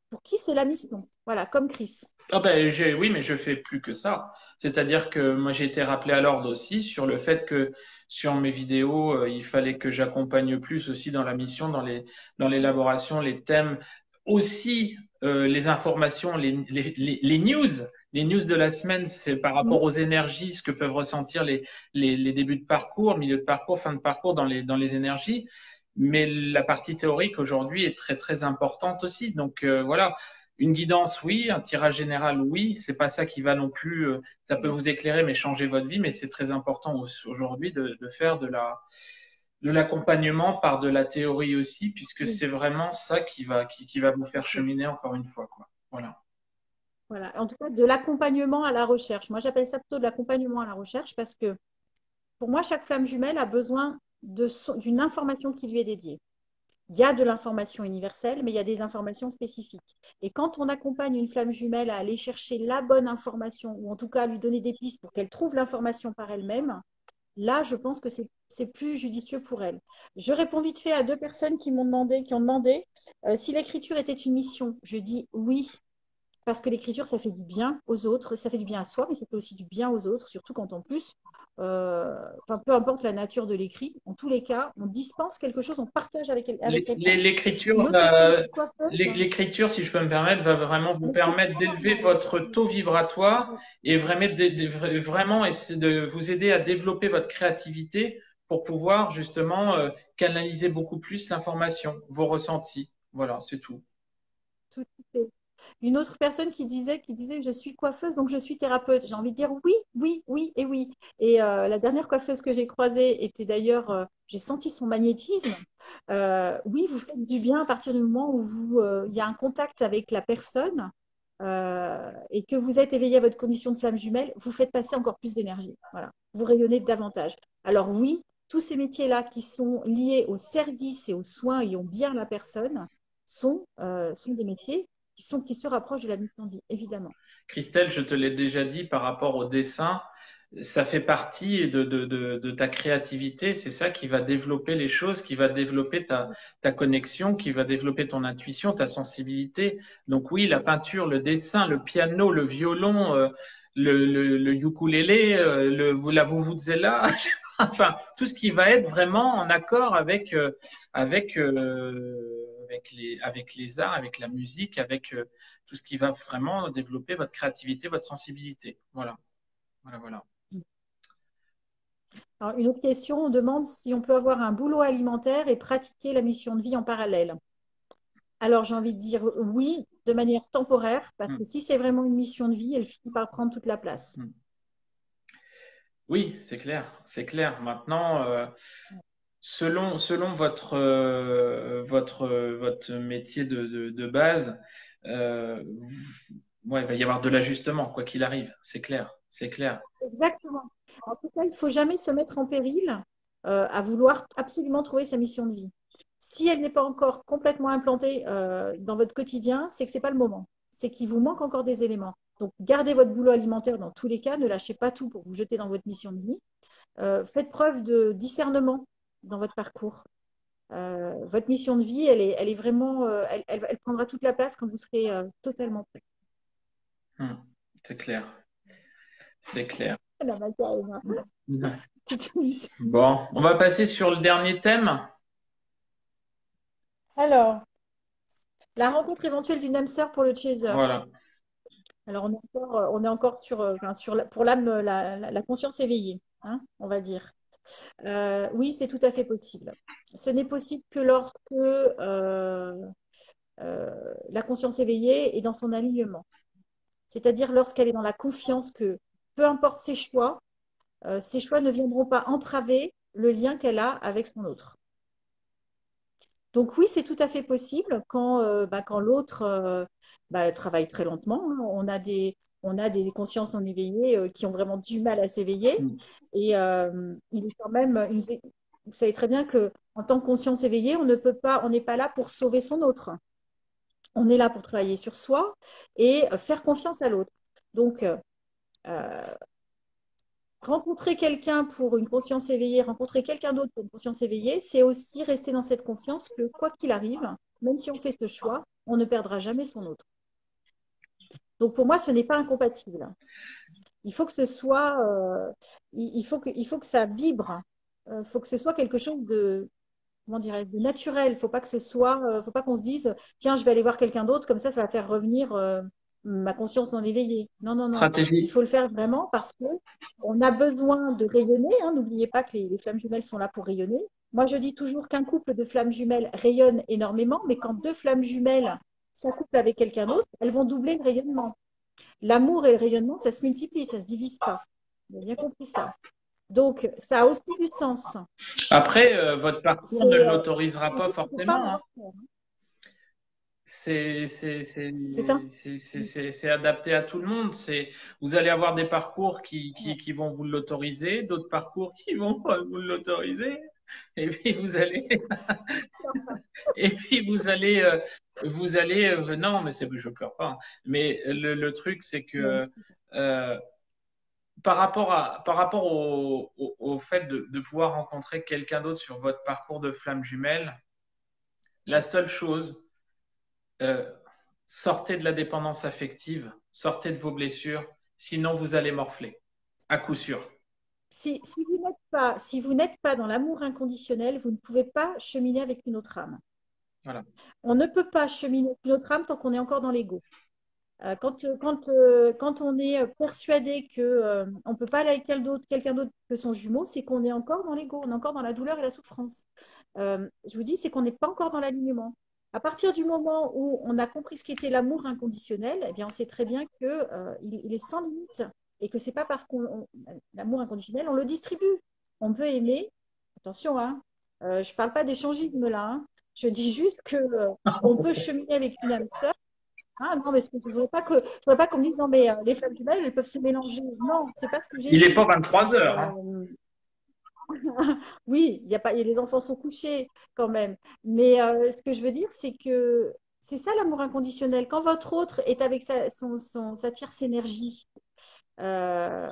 pour qui c'est la mission. Voilà, comme Chris. Ah ben, oui, mais je fais plus que ça. C'est-à-dire que moi, j'ai été rappelé à l'ordre aussi sur le fait que sur mes vidéos, il fallait que j'accompagne plus aussi dans la mission, dans l'élaboration, les thèmes, aussi les informations, les news de la semaine, c'est par rapport Mhm. aux énergies, ce que peuvent ressentir les débuts de parcours, milieu de parcours, fin de parcours dans les énergies. Mais la partie théorique aujourd'hui est très très importante aussi. Donc voilà, une guidance, oui. Un tirage général, oui. C'est pas ça qui va non plus. Ça peut vous éclairer, mais changer votre vie. Mais c'est très important aujourd'hui de faire de l'accompagnement par de la théorie aussi, puisque Oui, c'est vraiment ça qui va vous faire cheminer encore une fois, quoi. Voilà. voilà. En tout cas, de l'accompagnement à la recherche. Moi, j'appelle ça plutôt de l'accompagnement à la recherche parce que pour moi, chaque flamme jumelle a besoin d'une information qui lui est dédiée. Il y a de l'information universelle, mais il y a des informations spécifiques. Et quand on accompagne une flamme jumelle à aller chercher la bonne information, ou en tout cas à lui donner des pistes pour qu'elle trouve l'information par elle-même, là, je pense que c'est plus judicieux pour elle. Je réponds vite fait à deux personnes qui ont demandé si l'écriture était une mission. Je dis oui, parce que l'écriture, ça fait du bien aux autres, ça fait du bien à soi, mais ça fait aussi du bien aux autres, surtout quand en plus, enfin, peu importe la nature de l'écrit, en tous les cas, on dispense quelque chose, on partage avec quelqu'un. L'écriture, Une autre personne qui est coiffeuse, l'écriture, si je peux me permettre, va vraiment vous permettre d'élever pardon. votre taux vibratoire et vraiment, vraiment essayer de vous aider à développer votre créativité pour pouvoir justement canaliser beaucoup plus l'information, vos ressentis. Voilà, c'est tout. Tout à fait. Une autre personne qui disait, je suis coiffeuse, donc je suis thérapeute. J'ai envie de dire oui, oui, oui et oui. Et la dernière coiffeuse que j'ai croisée était d'ailleurs, j'ai senti son magnétisme. Oui, vous faites du bien à partir du moment où il y a un contact avec la personne et que vous êtes éveillé à votre condition de flamme jumelle, vous faites passer encore plus d'énergie. Voilà, vous rayonnez davantage. Alors oui, tous ces métiers-là qui sont liés au service et aux soins et au bien de la personne sont des métiers qui se rapprochent de la mission de vie, évidemment. Christelle, je te l'ai déjà dit par rapport au dessin, ça fait partie de ta créativité. C'est ça qui va développer les choses, qui va développer ta connexion, qui va développer ton intuition, ta sensibilité. Donc oui, la peinture, le dessin, le piano, le violon, le ukulélé, la vuvuzela, enfin tout ce qui va être vraiment en accord avec avec les arts, avec la musique, avec tout ce qui va vraiment développer votre créativité, votre sensibilité. Voilà, voilà, voilà. Alors, une autre question, on demande si on peut avoir un boulot alimentaire et pratiquer la mission de vie en parallèle. Alors, j'ai envie de dire oui, de manière temporaire, parce Hmm, que si c'est vraiment une mission de vie, elle finit par prendre toute la place. hmm. Oui, c'est clair, c'est clair. Maintenant, selon votre métier de base, ouais, il va y avoir de l'ajustement, quoi qu'il arrive. C'est clair, c'est clair. Exactement. En tout cas, il ne faut jamais se mettre en péril à vouloir absolument trouver sa mission de vie. Si elle n'est pas encore complètement implantée dans votre quotidien, c'est que ce n'est pas le moment. C'est qu'il vous manque encore des éléments. Donc, gardez votre boulot alimentaire dans tous les cas. Ne lâchez pas tout pour vous jeter dans votre mission de vie. Faites preuve de discernement dans votre parcours. Votre mission de vie, elle est vraiment, elle prendra toute la place quand vous serez totalement prêt. Hmm, c'est clair, c'est clair. La Macarena. Bon, on va passer sur le dernier thème. Alors, la rencontre éventuelle d'une âme sœur pour le chaser. Voilà. Alors, on est encore enfin, pour l'âme, la conscience éveillée, hein, on va dire. Oui, c'est tout à fait possible. Ce n'est possible que lorsque la conscience éveillée est dans son alignement. C'est-à-dire lorsqu'elle est dans la confiance que peu importe ses choix ne viendront pas entraver le lien qu'elle a avec son autre. Donc oui, c'est tout à fait possible quand l'autre travaille très lentement, hein. On a des consciences non éveillées qui ont vraiment du mal à s'éveiller. Hmm. Et il est quand même, Vous savez très bien que en tant que conscience éveillée, on ne peut pas, on n'est pas là pour sauver son autre. On est là pour travailler sur soi et faire confiance à l'autre. Donc, euh, rencontrer quelqu'un pour une conscience éveillée, rencontrer quelqu'un d'autre pour une conscience éveillée, c'est aussi rester dans cette confiance que quoi qu'il arrive, même si on fait ce choix, on ne perdra jamais son autre. Donc pour moi, ce n'est pas incompatible. Il faut que ce soit, il faut que ça vibre. Il faut que ce soit quelque chose de, comment dirais de naturel. Faut pas que ce soit, faut pas qu'on se dise, tiens, je vais aller voir quelqu'un d'autre, comme ça va faire revenir ma conscience non éveillée. Non, non, non. Il Stratégie. faut le faire vraiment parce que on a besoin de rayonner, hein. N'oubliez pas que les flammes jumelles sont là pour rayonner. Moi, je dis toujours qu'un couple de flammes jumelles rayonne énormément, mais quand deux flammes jumelles s'accouplent avec quelqu'un d'autre, elles vont doubler le rayonnement. L'amour et le rayonnement, ça se multiplie, ça se divise pas. Vous avez bien compris ça. Donc, ça a aussi du sens. Après, votre parcours ne C'est l'autorisera pas pas forcément, hein. C'est c'est un adapté à tout le monde. Vous allez avoir des parcours qui vont vous l'autoriser, d'autres parcours qui vont pas vous l'autoriser. Et puis vous allez, et puis vous allez, non, mais je pleure pas, hein. Mais le truc, c'est que euh, par rapport au fait de pouvoir rencontrer quelqu'un d'autre sur votre parcours de flamme jumelle, la seule chose, euh, sortez de la dépendance affective, sortez de vos blessures, sinon vous allez morfler, à coup sûr. si vous n'êtes pas dans l'amour inconditionnel, vous ne pouvez pas cheminer avec une autre âme. Voilà. On ne peut pas cheminer avec une autre âme tant qu'on est encore dans l'ego. Quand on est persuadé que on ne peut pas aller avec quelqu'un d'autre que son jumeau, c'est qu'on est encore dans l'ego, on est encore dans la douleur et la souffrance. Je vous dis, c'est qu'on n'est pas encore dans l'alignement. À partir du moment où on a compris ce qu'était l'amour inconditionnel, eh bien, on sait très bien que il est sans limite et que c'est pas parce qu'on l'amour inconditionnel, on le distribue. On peut aimer. Attention, hein. Je parle pas d'échangisme là, hein. Je dis juste que on peut cheminer avec une âme sœur. Ah non, mais je ne voudrais pas qu'on me dise non, mais les femmes jumelles, elles peuvent se mélanger. Non, c'est pas ce que j'ai Il n'est dit. pas 23 heures, hein. Oui, les enfants sont couchés quand même. Mais ce que je veux dire, c'est que c'est ça l'amour inconditionnel. Quand votre autre est avec sa tierce énergie, euh,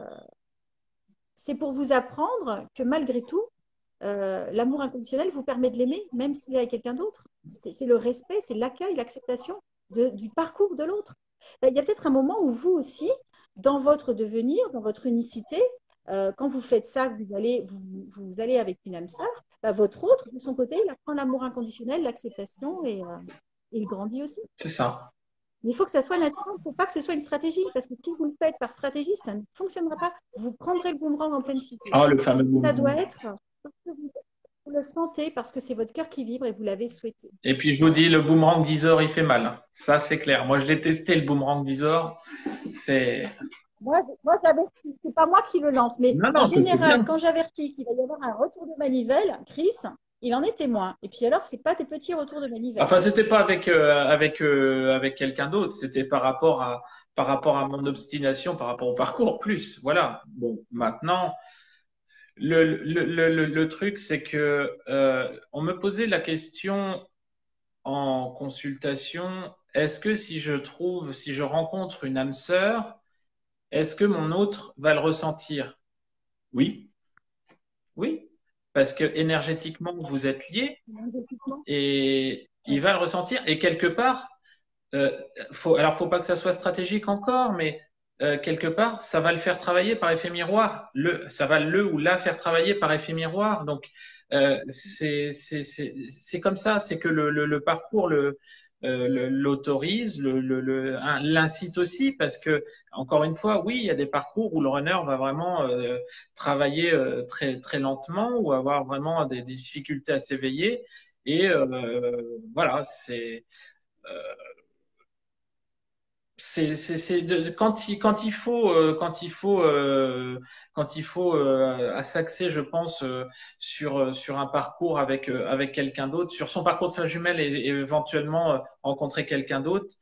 c'est pour vous apprendre que malgré tout, l'amour inconditionnel vous permet de l'aimer, même s'il est avec quelqu'un d'autre. C'est le respect, c'est l'accueil, l'acceptation du parcours de l'autre. Il y a peut-être un moment où vous aussi, dans votre devenir, dans votre unicité, quand vous faites ça, vous allez avec une âme sœur, bah, votre autre, de son côté, il apprend l'amour inconditionnel, l'acceptation et il grandit aussi. C'est ça. Mais il faut que ça soit naturel, il ne faut pas que ce soit une stratégie, parce que si vous le faites par stratégie, ça ne fonctionnera pas. Vous prendrez le boomerang en pleine figure. Ah, le fameux Ça boomerang. doit être parce que vous le sentez, parce que c'est votre cœur qui vibre et vous l'avez souhaité. Et puis je vous dis, le boomerang d'Isor, il fait mal. Ça, c'est clair. Moi, je l'ai testé, le boomerang d'Isor. C'est. Moi j'avertis, c'est pas moi qui le lance, mais Non, en non, c'est général, bien. quand j'avertis qu'il va y avoir un retour de manivelle, Chris, il en est témoin. Et puis alors, c'est pas des petits retours de manivelle. Enfin, c'était pas avec quelqu'un d'autre. C'était par rapport à mon obstination, par rapport au parcours plus. Voilà. Bon, maintenant, le truc, c'est que on me posait la question en consultation, est-ce que si je rencontre une âme sœur, est-ce que mon autre va le ressentir? Oui, oui, parce que énergétiquement, vous êtes liés et il va le ressentir. Et quelque part, euh, faut pas que ça soit stratégique encore, mais quelque part, ça va le faire travailler par effet miroir. Ça va le ou la faire travailler par effet miroir. Donc, c'est comme ça. C'est que le parcours l'autorise, l'incite aussi, parce que, encore une fois, oui, il y a des parcours où le runner va vraiment travailler très, très lentement ou avoir vraiment des difficultés à s'éveiller. Et voilà, euh, quand il faut s'axer, je pense, sur un parcours avec quelqu'un d'autre, sur son parcours de flamme jumelle et éventuellement rencontrer quelqu'un d'autre.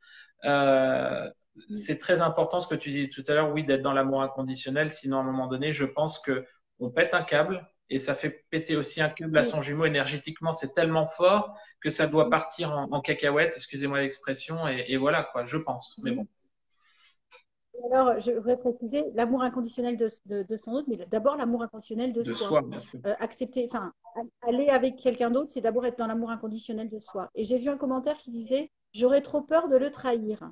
Euh, c'est très important ce que tu disais tout à l'heure, oui, d'être dans l'amour inconditionnel. Sinon, à un moment donné, je pense que on pète un câble et ça fait péter aussi un câble à Oui. son jumeau énergétiquement. C'est tellement fort que ça doit partir en cacahuète, excusez-moi l'expression, et voilà quoi, je pense. Mais bon. Alors, je voudrais préciser l'amour inconditionnel de son autre, mais d'abord l'amour inconditionnel de De soi. soi, bien sûr. Accepter, enfin, aller avec quelqu'un d'autre, c'est d'abord être dans l'amour inconditionnel de soi. Et j'ai vu un commentaire qui disait, j'aurais trop peur de le trahir.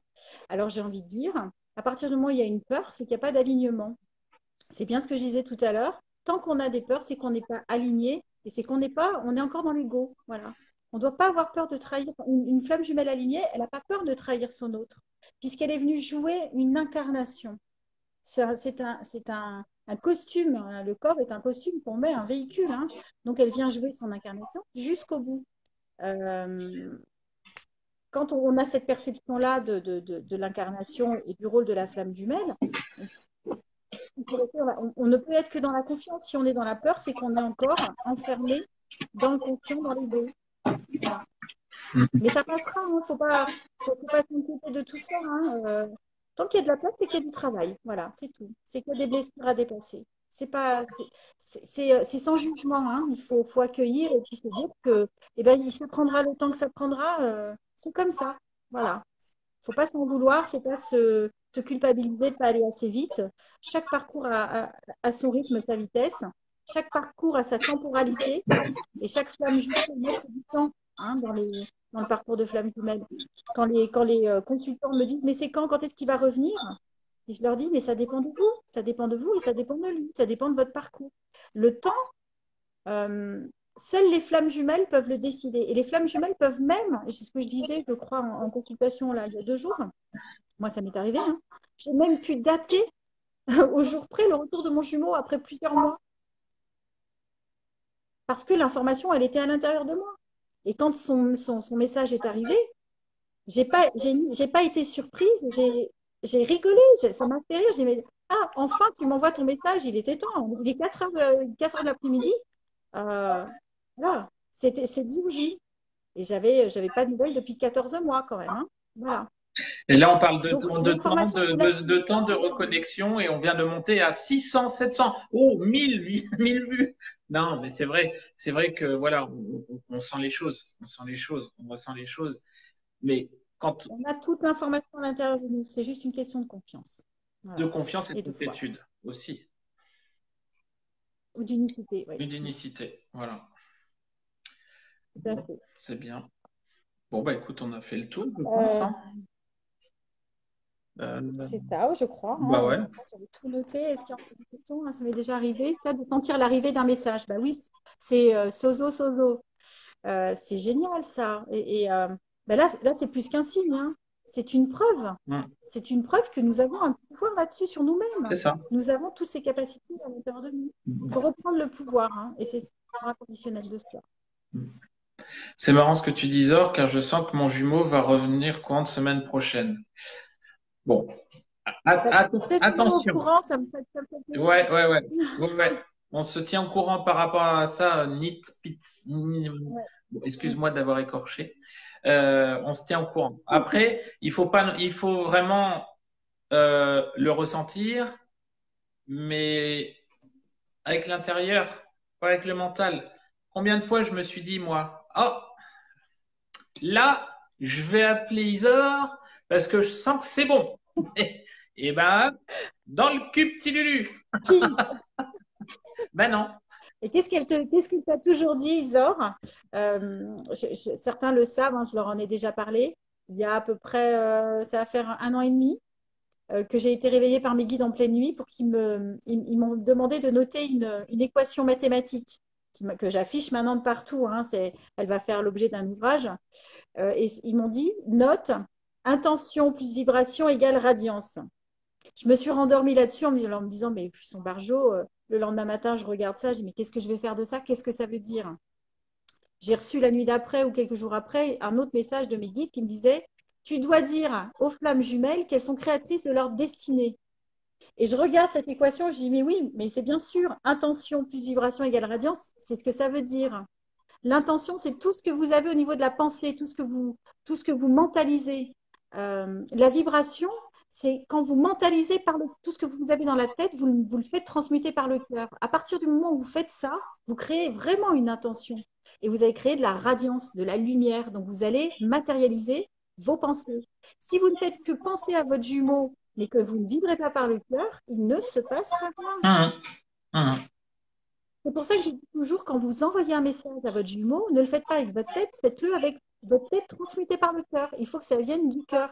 Alors, j'ai envie de dire, à partir du moment où il y a une peur, c'est qu'il n'y a pas d'alignement. C'est bien ce que je disais tout à l'heure. Tant qu'on a des peurs, c'est qu'on n'est pas aligné et c'est qu'on n'est pas, on est encore dans l'ego. Voilà. On ne doit pas avoir peur de trahir. Une flamme jumelle alignée, elle n'a pas peur de trahir son autre, puisqu'elle est venue jouer une incarnation. C'est un costume, hein. Le corps est un costume qu'on met, un véhicule, hein. Donc elle vient jouer son incarnation jusqu'au bout. Euh, Quand on a cette perception-là de l'incarnation et du rôle de la flamme jumelle, on ne peut être que dans la confiance. Si on est dans la peur, c'est qu'on est encore enfermé dans le conscient, dans l'ego. Voilà. Mais ça passera, il ne faut pas s'inquiéter de tout ça, hein. Tant qu'il y a de la place, c'est qu'il y a du travail. Voilà, c'est tout. C'est qu'il y a des blessures à dépasser. C'est pas, c'est sans jugement, hein. Il faut accueillir et puis se dire que, eh ben, il se prendra le temps que ça prendra. C'est comme ça. Voilà. Faut pas s'en vouloir, faut pas se culpabiliser de pas aller assez vite. Chaque parcours a son rythme, sa vitesse. Chaque parcours a sa temporalité. Et chaque flamme jumelle peut mettre du temps, hein, dans le parcours de flamme jumelle. Quand les consultants me disent, mais c'est quand est-ce qu'il va revenir? Et je leur dis, mais ça dépend de vous. Ça dépend de vous et ça dépend de lui. Ça dépend de votre parcours. Le temps, euh, seules les flammes jumelles peuvent le décider. Et les flammes jumelles peuvent même, et c'est ce que je disais, je crois, en consultation là, il y a 2 jours, moi ça m'est arrivé, hein, j'ai même pu dater au jour près le retour de mon jumeau après plusieurs mois, parce que l'information, elle était à l'intérieur de moi. Et quand son message est arrivé, j'ai pas été surprise, j'ai rigolé, ça m'a fait rire. J'ai dit, ah, enfin, tu m'envoies ton message, il était temps, il est 4 heures, 4 heures de l'après-midi. Euh, voilà, c'est dit ou J. Et j'avais pas de nouvelles depuis 14 mois quand même, hein. Voilà. Et là, on parle de Donc, temps, l'information est de temps de relativement. reconnexion et on vient de monter à 600, 700, oh, 1000 vues. Non, mais c'est vrai que voilà, on sent les choses, on ressent les choses. Mais quand On a toute l'information à l'intérieur de nous. C'est juste une question de confiance. de Voilà. confiance et de Et de foi. complétude aussi, Ou d'unicité, oui. et d'unicité, voilà. Tout à Bon, fait. c'est bien. Bon, bah écoute, on a fait le tour, je pense, Euh, hein. Euh, c'est ça, je crois, hein. bah ouais. J'avais tout noté. Est-ce qu'il y a encore des questions, hein? Ça m'est déjà arrivé, ça, de sentir l'arrivée d'un message. Bah oui, c'est sozo, sozo. C'est génial, ça. Et bah là c'est plus qu'un signe, hein. C'est une preuve. Mm. C'est une preuve que nous avons un pouvoir là-dessus sur C'est nous-mêmes. ça. Nous avons toutes ces capacités à l'intérieur de nous. Il faut reprendre le pouvoir, hein. Et c'est ça, le inconditionnel de soi. C'est marrant ce que tu dis, Zor, car je sens que mon jumeau va revenir courant de semaine prochaine. Bon, Bah, tenez-moi au attention. courant, ça me fait plaisir. Ouais, ouais, ouais, ouais, ouais. On se tient au courant par rapport à ça, Ouais. Bon, excuse-moi d'avoir écorché. On se tient au courant. Après, il faut vraiment le ressentir, mais avec l'intérieur, pas avec le mental. Combien de fois je me suis dit, moi, oh, là, je vais appeler Isor parce que je sens que c'est bon. Et ben, dans le cul, petit Lulu. Qui? Ben non. Et qu'est-ce qu'il t'a toujours dit, Isor? Certains le savent, hein, je leur en ai déjà parlé. Il y a à peu près, ça va faire 1 an et demi, que j'ai été réveillée par mes guides en pleine nuit pour qu'ils m'ont demandé de noter une équation mathématique que j'affiche maintenant de partout, hein. Elle va faire l'objet d'un ouvrage. Et ils m'ont dit, note, intention plus vibration égale radiance. Je me suis rendormie là-dessus en me disant, mais ils sont barjots. Le lendemain matin, je regarde ça, je dis, mais qu'est-ce que je vais faire de ça? Qu'est-ce que ça veut dire? J'ai reçu la nuit d'après ou quelques jours après un autre message de mes guides qui me disait, tu dois dire aux flammes jumelles qu'elles sont créatrices de leur destinée. Et je regarde cette équation, je dis, mais oui, mais c'est bien sûr, intention plus vibration égale radiance, c'est ce que ça veut dire. L'intention, c'est tout ce que vous avez au niveau de la pensée, tout ce que vous mentalisez. La vibration, c'est quand vous mentalisez tout ce que vous avez dans la tête, vous le faites transmuter par le cœur. À partir du moment où vous faites ça, vous créez vraiment une intention et vous allez créer de la radiance, de la lumière. Donc, vous allez matérialiser vos pensées. Si vous ne faites que penser à votre jumeau, mais que vous ne vibrez pas par le cœur, il ne se passera rien. Hum, hum. C'est pour ça que je dis toujours, quand vous envoyez un message à votre jumeau, ne le faites pas avec votre tête, faites-le avec votre tête transmutée par le cœur. Il faut que ça vienne du cœur.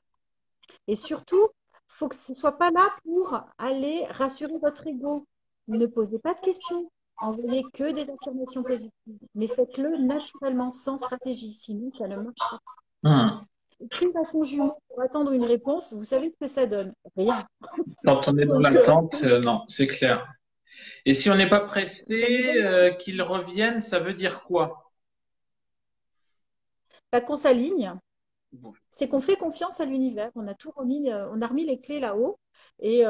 Et surtout, il faut que ce ne soit pas là pour aller rassurer votre ego. Ne posez pas de questions. Envoyez que des affirmations positives. Mais faites-le naturellement, sans stratégie. Sinon, ça ne marchera Hum. pas. Écrire à son jumeau pour attendre une réponse, vous savez ce que ça donne? Rien. Quand on est dans Donc, l'attente, non, c'est clair. Et si on n'est pas pressé ça nous donne qu'ils reviennent, ça veut dire quoi? pas qu'on s'aligne. Bon. C'est qu'on fait confiance à l'univers. On a tout remis, on a remis les clés là-haut et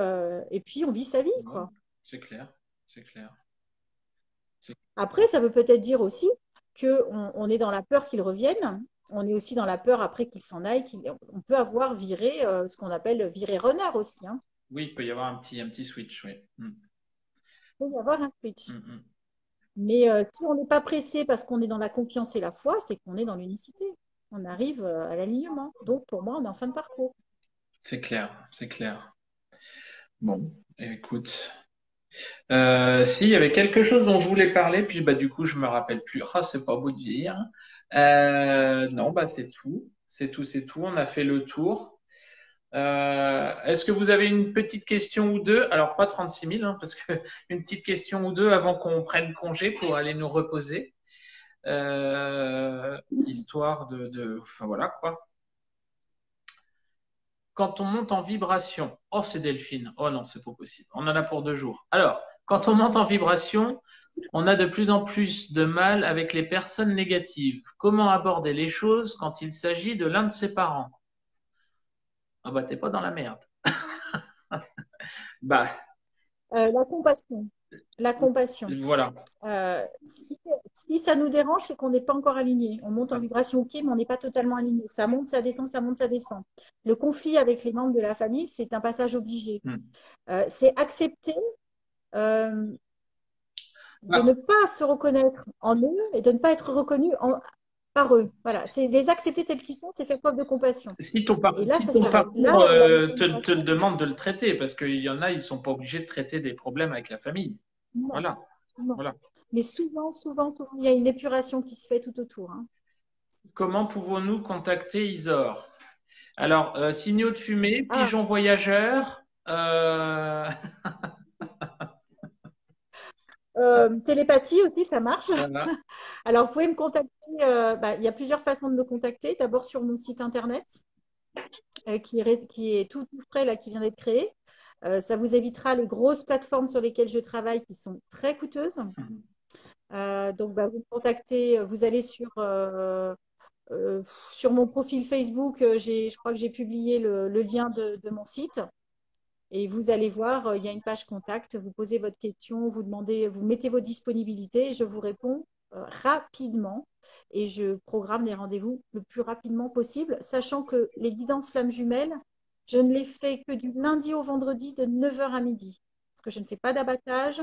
puis on vit sa vie, Ouais, quoi. c'est clair, c'est clair. C'est- Après, ça veut peut-être dire aussi qu'on est dans la peur qu'ils reviennent. On est aussi dans la peur après qu'ils s'en aillent. On peut avoir viré ce qu'on appelle virer runner aussi, hein. Oui, il peut y avoir un petit switch, oui. Hum, Il peut y avoir un switch. hum, hum. Mais si on n'est pas pressé parce qu'on est dans la confiance et la foi, c'est qu'on est dans l'unicité. On arrive à l'alignement. Donc, pour moi, on est en fin de parcours. C'est clair, c'est clair. Bon, écoute. Si, il y avait quelque chose dont je voulais parler, puis bah, du coup, je me rappelle plus. Ah, c'est pas beau de vieillir. Non, bah, c'est tout. C'est tout, c'est tout. On a fait le tour. Est-ce que vous avez une petite question ou deux? Alors, pas 36 000, hein, parce que une petite question ou deux avant qu'on prenne congé pour aller nous reposer. Histoire enfin voilà quoi. Quand on monte en vibration, oh c'est Delphine, oh non c'est pas possible, on en a pour 2 jours. Alors, quand on monte en vibration, on a de plus en plus de mal avec les personnes négatives. Comment aborder les choses quand il s'agit de l'un de ses parents? Ah bah t'es pas dans la merde. Bah La compassion. La compassion. voilà. Si ça nous dérange, c'est qu'on n'est pas encore aligné. On monte en vibration, ok, mais on n'est pas totalement aligné. Ça monte, ça descend, ça monte, ça descend. Le conflit avec les membres de la famille, c'est un passage obligé. Hmm. C'est accepter euh, de Ah, ne pas se reconnaître en eux et de ne pas être reconnu par eux. Voilà, c'est les accepter tels qu'ils sont, c'est faire preuve de compassion. Et là, si ça ton s'arrête. Là, parcours on va monter en te vibration. demande de le traiter, parce qu'il y en a, ils sont pas obligés de traiter des problèmes avec la famille. Non, Voilà, non. voilà. Mais souvent, il y a une épuration qui se fait tout autour, hein. Comment pouvons-nous contacter Isor? Alors, signaux de fumée, Ah, pigeons voyageurs. télépathie aussi, ça marche. Voilà. Alors, vous pouvez me contacter. Il y a plusieurs façons de me contacter. D'abord sur mon site internet, qui est tout frais, là, qui vient d'être créé. Ça vous évitera les grosses plateformes sur lesquelles je travaille qui sont très coûteuses. Donc, vous me contactez, vous allez sur mon profil Facebook, je crois que j'ai publié le lien de mon site. Et vous allez voir, il y a une page contact, vous posez votre question, vous demandez, vous mettez vos disponibilités et je vous réponds rapidement et je programme des rendez-vous le plus rapidement possible, sachant que les guidances flammes jumelles, je ne les fais que du lundi au vendredi de 9h à midi, parce que je ne fais pas d'abattage.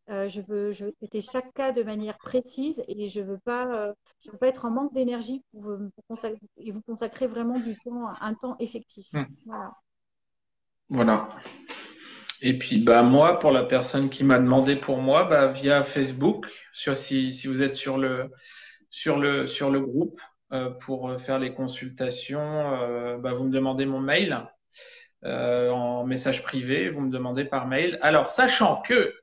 Je veux traiter chaque cas de manière précise et je veux pas être en manque d'énergie et vous consacrer vraiment un temps effectif. Hmm. Voilà. Voilà. Et puis, bah, moi, pour la personne qui m'a demandé pour moi, bah, via Facebook, si vous êtes sur le groupe, pour faire les consultations, bah, vous me demandez mon mail, en message privé, vous me demandez par mail. Alors, sachant que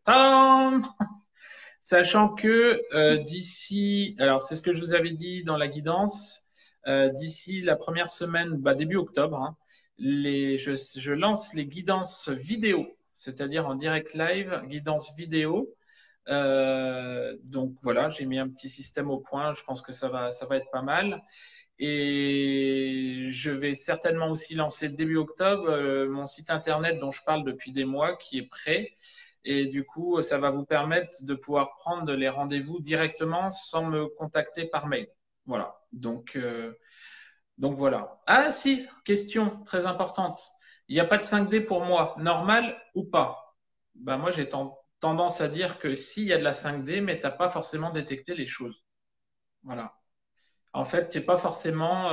d'ici, alors c'est ce que je vous avais dit dans la guidance, d'ici la première semaine, bah, début octobre, hein, je lance les guidances vidéo, c'est-à-dire en direct live, guidance vidéo. Donc voilà, j'ai mis un petit système au point, je pense que ça va être pas mal. Et je vais certainement aussi lancer début octobre mon site internet dont je parle depuis des mois qui est prêt. Et du coup, ça va vous permettre de pouvoir prendre les rendez-vous directement sans me contacter par mail. Voilà. Donc, Donc voilà. Ah si, question très importante. Il n'y a pas de 5D pour moi, normal ou pas? Ben, moi, j'ai tendance à dire que si, il y a de la 5D, mais tu n'as pas forcément détecté les choses. Voilà. En fait, t'es pas forcément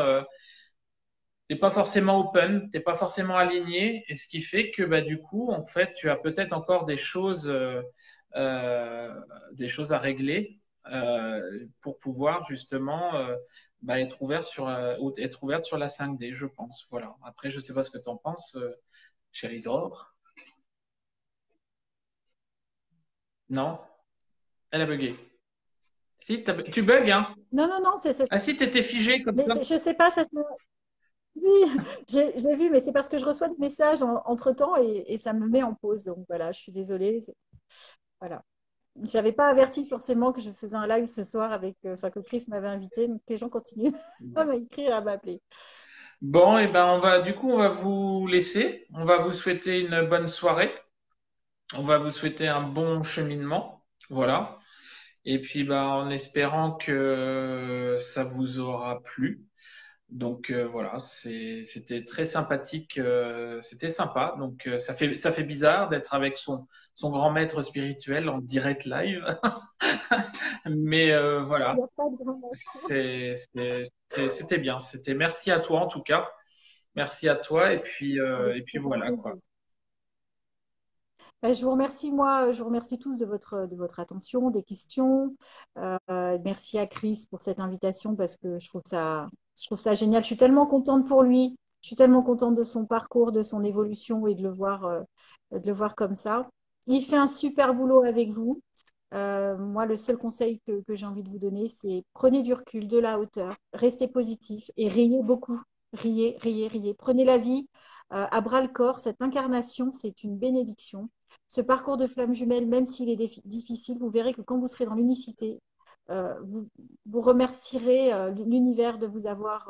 open, t'es pas forcément aligné, et ce qui fait que bah, du coup, en fait, tu as peut-être encore euh, des choses à régler pour pouvoir justement bah, être ouverte sur la 5D, je pense. Voilà. Après, je sais pas ce que tu en penses, chérie Zor. Non, elle a bugué. Si, tu bugs, hein? Non, non, non, Ah si, t'étais figé comme mais ça. je sais pas, oui, j'ai vu, mais c'est parce que je reçois des messages entre-temps et ça me met en pause. Donc voilà, je suis désolée. Voilà. J'avais pas averti forcément que je faisais un live ce soir enfin que Chris m'avait invité. Donc les gens continuent à m'écrire, à m'appeler. Bon, et ben on va vous laisser. On va vous souhaiter une bonne soirée. On va vous souhaiter un bon cheminement. Voilà. Et puis, bah, en espérant que ça vous aura plu. Donc voilà, c'était très sympathique, c'était sympa. Donc ça fait bizarre d'être avec son grand maître spirituel en direct live, mais Il n'y voilà, a pas de grand. c'était bien. C'était merci à toi en tout cas, merci à toi et puis Avec voilà quoi. plaisir. Ben, je vous remercie, moi, je vous remercie tous de votre attention, des questions. Merci à Chris pour cette invitation parce que je trouve ça génial. Je suis tellement contente pour lui. Je suis tellement contente de son parcours, de son évolution et de le voir comme ça. Il fait un super boulot avec vous. Moi, le seul conseil que j'ai envie de vous donner, c'est prenez du recul, de la hauteur, restez positif et riez beaucoup. Riez, riez, riez. Prenez la vie à bras le corps. Cette incarnation, c'est une bénédiction. Ce parcours de flamme jumelle, même s'il est difficile, vous verrez que quand vous serez dans l'unicité, vous, vous remercierez l'univers de vous avoir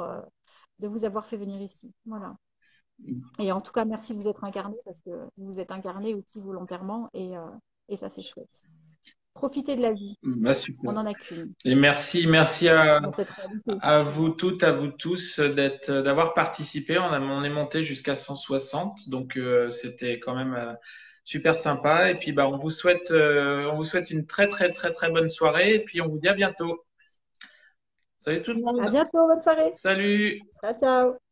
fait venir ici. Voilà. Et en tout cas, merci de vous être incarné parce que vous vous êtes incarné aussi volontairement et ça, c'est chouette. Profitez de la vie. Bah, super. On n'en a qu'une Et merci dans cette réalité. à vous toutes, à vous tous d'avoir participé. On est monté jusqu'à 160, donc c'était quand même super sympa. Et puis bah on vous souhaite une très bonne soirée. Et puis on vous dit à bientôt. Salut tout le À monde. bientôt, bonne soirée. Salut. Ciao, ciao.